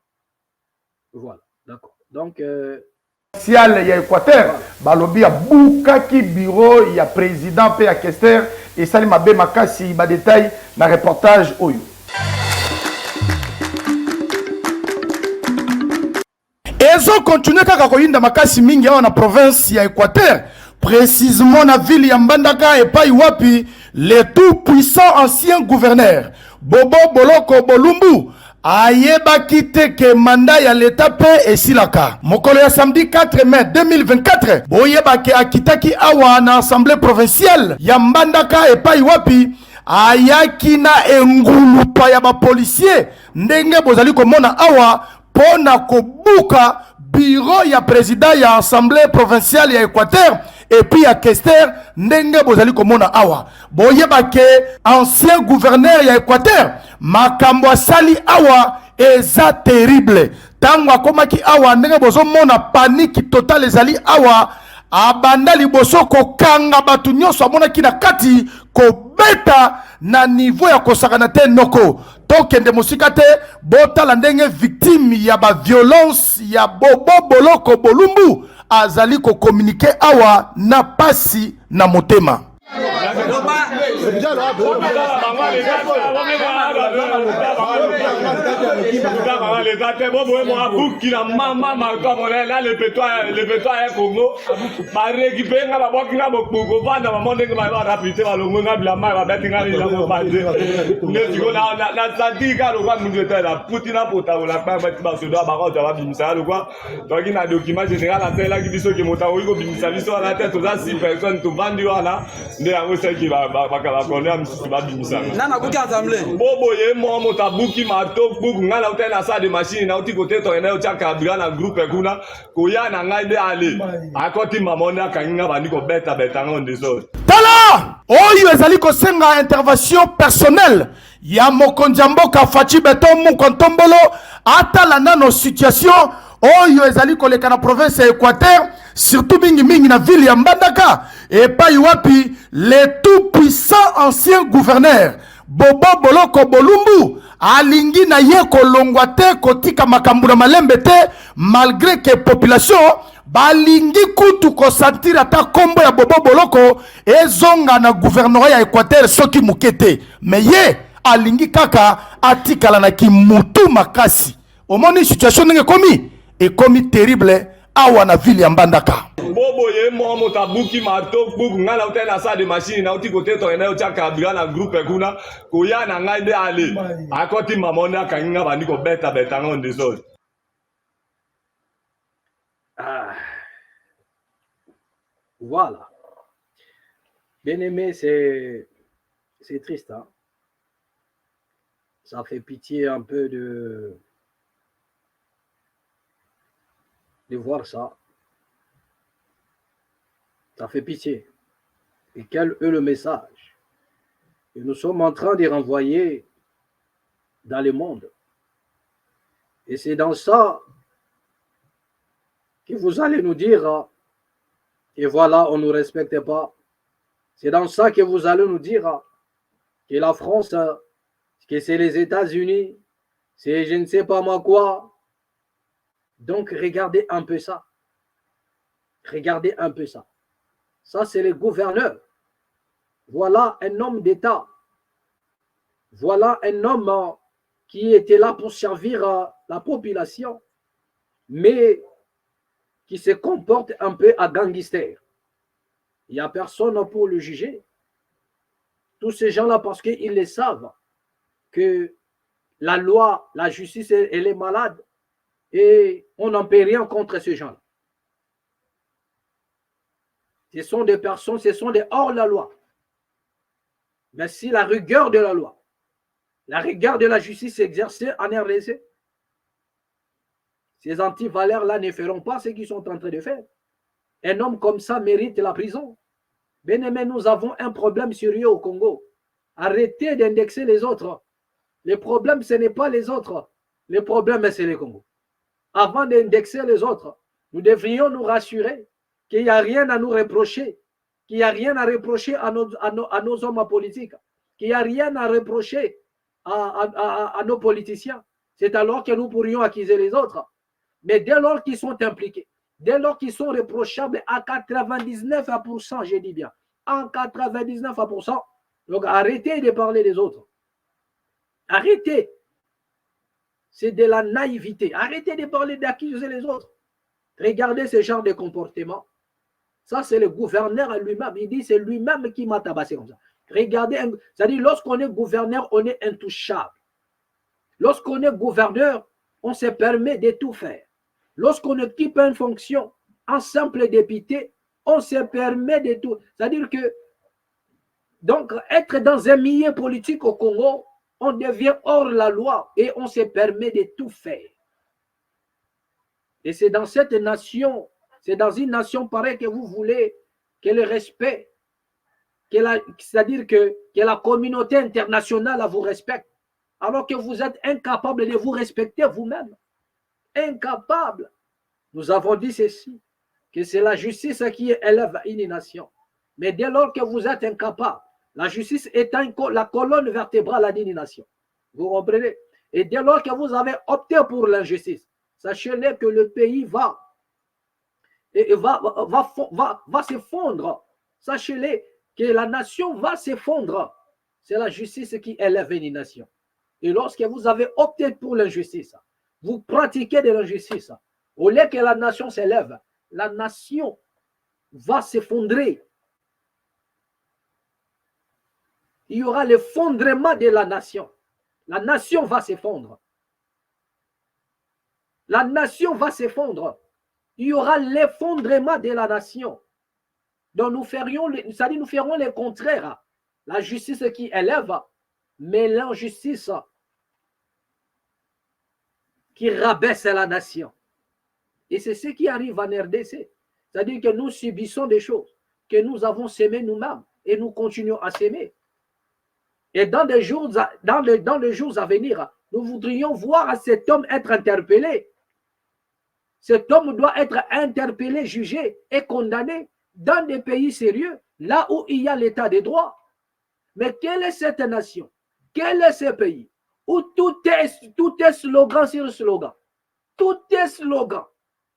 Voilà. D'accord. Donc, il y a Équateur, balobi ya Boukaki bureau, il y a président P. Kester et Salim Abe Makasi, ba détail dans le reportage Oyo. Ils ont continué kaka koyinda makasi mingi en la province ya Équateur, précisément na ville ya Mbandaka et Taïwapi, les tout puissants anciens gouverneurs Bobo Boloko Bolumbu ayebaki te ke mandat ya l'État pe esilaka. Mokolo ya samedi 4 mai 2024, boyebaki akitaki awa na assemblée provinciale ya Mbandaka epai wapi ayaki na engulupa ya ba policier ndenge bozali komona awa pona kobuka bureau ya président ya assemblée provinciale ya Équateur et puis à Kester ndenge bozali komona awa boyebaki ancien gouverneur ya Équateur makambo sali awa eza terrible tango akomaki awa ndenge bozo mona panique totale ezali awa abanda liboso kokanga batu nyonso amonaki na kati kobeta na niveau ya kosakana te noko tokende mosika te botala ndenge victime ya ba violence ya Bobo Boloko Bolumbu azali ko communiquer awa na pasi na motema. Nana kuki assemblée. Bobo ye mo motabuki mato buku ngala utela sa de machine na uti kote to ene ucha kabira na groupe kuna koya na ngai de ale akoti mamona kanginga bandi ko beta ngonde so. Tala oyo ezali kosenga intervention personnelle ya mokonzi mboka Faci Beton Mukontombolo atala nano situation oyo ezali koleka na province ya Équateur, surtout mingi na ville ya Mbandaka et pa iwapi les tout puissants anciens gouverneurs Bobo Boloko Bolumbu alingi na ye kolongwa te kotika makambo na malembe te malgré que population balingi kutu kosentir ata kombo ya Bobo Boloko ezonga na gouvernorat ya Équateur soki mukete mais ye alingi kaka atikala na kimutu makasi. Omoni situation nenge komi ekomi terrible awa na ville ya Mbandaka. Bobo ye mo motabuki mato buku ngala utela sa de machine na uti kote to ene ucha kabira na groupe kuna koya na ngai de ale akoti mamona kanginga bandi ko beta ngonde so. Voilà. Bien aimé, c'est triste. Hein? Ça fait pitié un peu de voir ça. Ça fait pitié. Et quel est le message que nous sommes en train de renvoyer dans le monde? Et c'est dans ça que vous allez nous dire et voilà, on ne nous respecte pas. C'est dans ça que vous allez nous dire que la France, que c'est les États-Unis, c'est je ne sais pas moi quoi. Donc, regardez un peu ça. Regardez un peu ça. Ça, c'est le gouverneur. Voilà un homme d'État. Voilà un homme qui était là pour servir la population, mais qui se comporte un peu à gangster. Il n'y a personne pour le juger. Tous ces gens-là, parce qu'ils le savent, que la loi, la justice, elle est malade et on n'en peut rien contre ces gens-là. Ce sont des personnes, ce sont des hors-la-loi. Mais si la rigueur de la loi, la rigueur de la justice est exercée en RDC, ces antivaleurs-là ne feront pas ce qu'ils sont en train de faire. Un homme comme ça mérite la prison. Bien aimé, nous avons un problème sérieux au Congo. Arrêtez d'indexer les autres. Le problème, ce n'est pas les autres. Le problème, c'est le Congo. Avant d'indexer les autres, nous devrions nous rassurer qu'il n'y a rien à nous reprocher, qu'il n'y a rien à reprocher à nos hommes politiques, qu'il n'y a rien à reprocher à nos politiciens. C'est alors que nous pourrions accuser les autres. Mais dès lors qu'ils sont impliqués, dès lors qu'ils sont reprochables à 99%, je dis bien, en 99%, donc arrêtez de parler des autres. Arrêtez. C'est de la naïveté. Arrêtez de parler d'accuser les autres. Regardez ce genre de comportement. Ça, c'est le gouverneur lui-même. Il dit, c'est lui-même qui m'a tabassé comme ça. Regardez, c'est-à-dire, lorsqu'on est gouverneur, on est intouchable. Lorsqu'on est gouverneur, on se permet de tout faire. Lorsqu'on occupe une fonction en simple député, on se permet de tout. C'est-à-dire que, donc, être dans un milieu politique au Congo, on devient hors la loi et on se permet de tout faire. Et c'est dans cette nation, c'est dans une nation pareille que vous voulez que le respect, c'est-à-dire que la communauté internationale vous respecte, alors que vous êtes incapable de vous respecter vous-même. Incapable. Nous avons dit ceci, que c'est la justice qui élève une nation. Mais dès lors que vous êtes incapable, la justice étant la colonne vertébrale d'une nation. Vous comprenez? Et dès lors que vous avez opté pour l'injustice, sachez-le que le pays va s'effondrer. Sachez-le que la nation va s'effondrer. C'est la justice qui élève une nation. Et lorsque vous avez opté pour l'injustice, vous pratiquez de l'injustice, au lieu que la nation s'élève, la nation va s'effondrer. Il y aura l'effondrement de la nation. La nation va s'effondrer. La nation va s'effondrer. Il y aura l'effondrement de la nation. Donc nous ferons le contraire. La justice qui élève, mais l'injustice qui rabaisse la nation. Et c'est ce qui arrive en RDC. C'est-à-dire que nous subissons des choses que nous avons sémées nous-mêmes et nous continuons à s'aimer. Et dans les jours à venir, nous voudrions voir cet homme être interpellé. Cet homme doit être interpellé, jugé et condamné dans des pays sérieux, là où il y a l'état des droits. Mais quelle est cette nation? Quel est ce pays où tout est slogan sur slogan? Tout est slogan.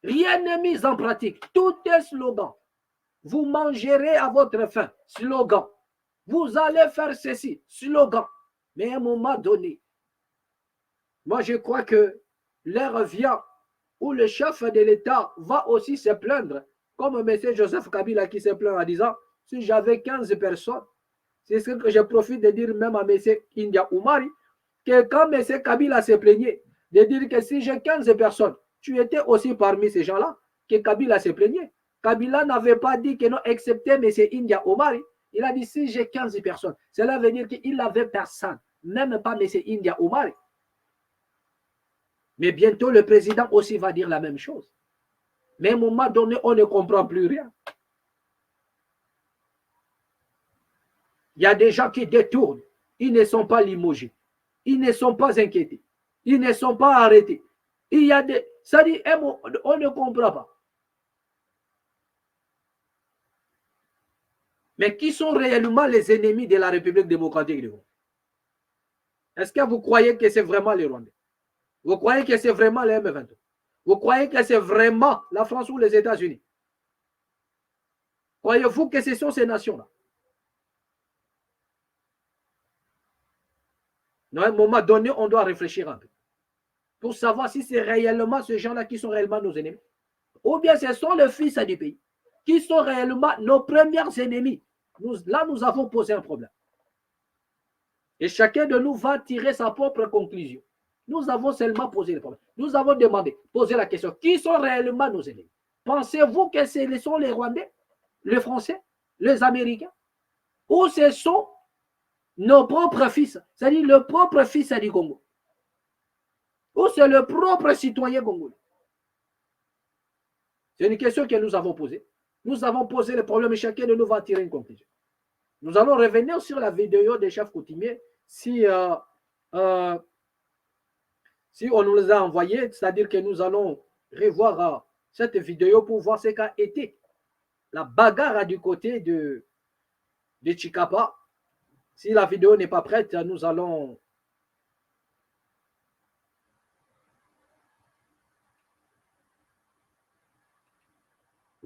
Rien n'est mis en pratique. Tout est slogan. Vous mangerez à votre faim. Slogan. Vous allez faire ceci. Slogan. Mais à un moment donné, moi je crois que l'heure vient où le chef de l'État va aussi se plaindre, comme M. Joseph Kabila qui se plaint en disant, si j'avais 15 personnes, c'est ce que je profite de dire même à M. India Oumari, que quand M. Kabila se plaignait, de dire que si j'ai 15 personnes, tu étais aussi parmi ces gens-là, que Kabila se plaignait. Kabila n'avait pas dit que non, excepté M. India Oumari. Il a dit si j'ai 15 personnes. Cela veut dire qu'il n'avait personne, même pas M. India Oumari. Mais bientôt, le président aussi va dire la même chose. Mais à un moment donné, on ne comprend plus rien. Il y a des gens qui détournent. Ils ne sont pas limogés. Ils ne sont pas inquiétés. Ils ne sont pas arrêtés. Il y a des... Ça dit, on ne comprend pas. Mais qui sont réellement les ennemis de la République démocratique du Congo? Est-ce que vous croyez que c'est vraiment les Rwandais? Vous croyez que c'est vraiment les M23? Vous croyez que c'est vraiment la France ou les États-Unis? Croyez-vous que ce sont ces nations-là? À un moment donné, on doit réfléchir un peu pour savoir si c'est réellement ces gens-là qui sont réellement nos ennemis. Ou bien ce sont les fils du pays qui sont réellement nos premiers ennemis. Là, nous avons posé un problème. Et chacun de nous va tirer sa propre conclusion. Nous avons seulement posé le problème. Nous avons demandé, posé la question, qui sont réellement nos ennemis? Pensez-vous que ce sont les Rwandais, les Français, les Américains? Ou ce sont nos propres fils, c'est-à-dire le propre fils du Congo? Ou c'est le propre citoyen congolais? C'est une question que nous avons posée. Nous avons posé le problème et chacun de nous va tirer une conclusion. Nous allons revenir sur la vidéo des chefs coutumiers si on nous les a envoyés, c'est-à-dire que nous allons revoir cette vidéo pour voir ce qu'a été la bagarre du côté de Chikapa. Si la vidéo n'est pas prête, nous allons...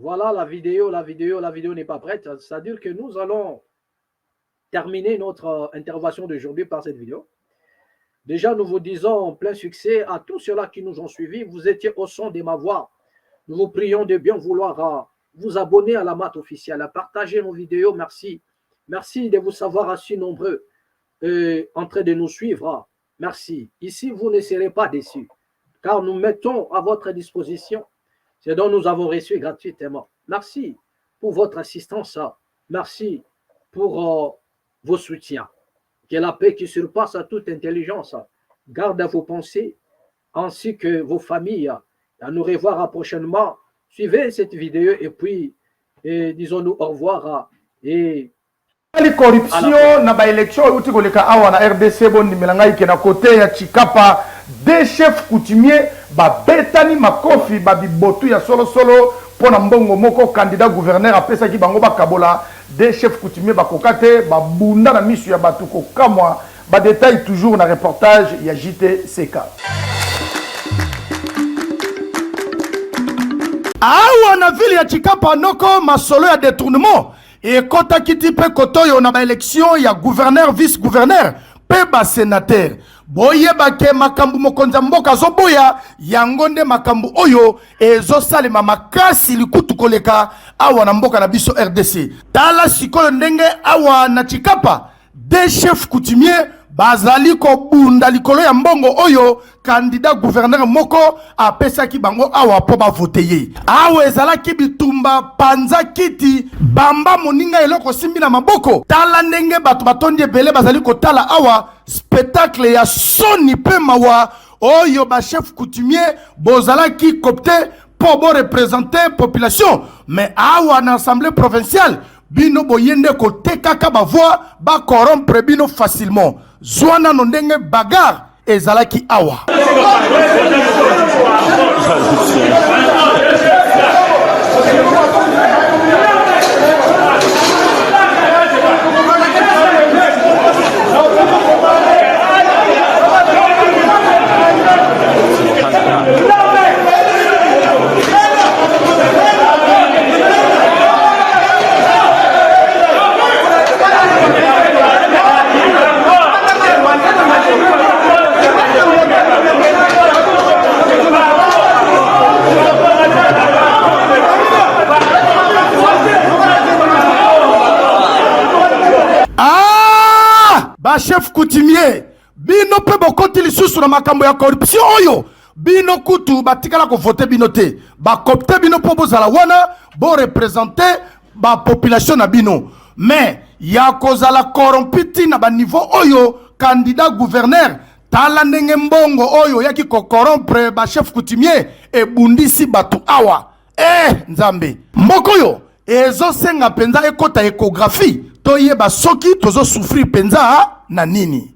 Voilà la vidéo n'est pas prête. C'est-à-dire que nous allons terminer notre intervention d'aujourd'hui par cette vidéo. Déjà, nous vous disons plein succès à tous ceux-là qui nous ont suivis. Vous étiez au son de ma voix. Nous vous prions de bien vouloir vous abonner à la MAT officielle, à partager nos vidéos. Merci. Merci de vous savoir si nombreux en train de nous suivre. Merci. Ici, vous ne serez pas déçus, car nous mettons à votre disposition ce dont nous avons reçu gratuitement. Merci pour votre assistance. Merci pour vos soutiens. Que la paix qui surpasse toute intelligence garde vos pensées ainsi que vos familles. À nous revoir prochainement. Suivez cette vidéo et puis disons-nous au revoir. Et la corruption na ba élection uti koleka awa na RDC bondi melangai ke na côté ya Chikapa des chefs coutumiers ba betani makofi ba bibotu ya solo pona mbongo moko candidat gouverneur apesa ki bango ba kabola des chefs coutumiers ba kokate ba bunda na misu ya batuko kamwa ba détail toujours na reportage ya JTCK. Awa na ville ya Chikapa noko masolo ya détournement ekota kiti pe kotoyo na ba élection ya gouverneur vice gouverneur pe ba sénateur boyeba ke makambu mokonza mboka zoboya yango nde makambu oyo ezosalema makasi likutu koleka awa na mboka na biso RDC. Tala sikoyo ndenge awa na Chikapa des chefs coutumiers bazali ko bunda likolo ya mbongo oyo candidat gouverneur moko apesaki bango awa po ba voter ye. Awa ezalaki bitumba panza kiti bamba moninga eloko simbi na maboko. Tala ndenge bato batondi ebele bazali ko tala awa spectacle ya soni pe mawa oyo ba chef coutumier bozalaki copté pour bo représenter population. Mais awa na assemblée provinciale bino boyende ko tekaka ba voix ba corrompre bino facilement. Zwana no ndenge bagar ezalaki awa. Chef coutumier bino pe bokoti lisusu na makambo ya corruption oyo bino kutu batikala ko voter bino te ba copte bino po bozala wana bo représenter ba population na bino mais ya kozala corrompiti na ba niveau oyo candidat gouverneur tala ndenge mbongo oyo yaki ko corrompre ba chef coutumier e bundisi batu awa nzambe mboko yo ezo senga penza ekota échographie toyeba soki tozo souffrir penza na nini.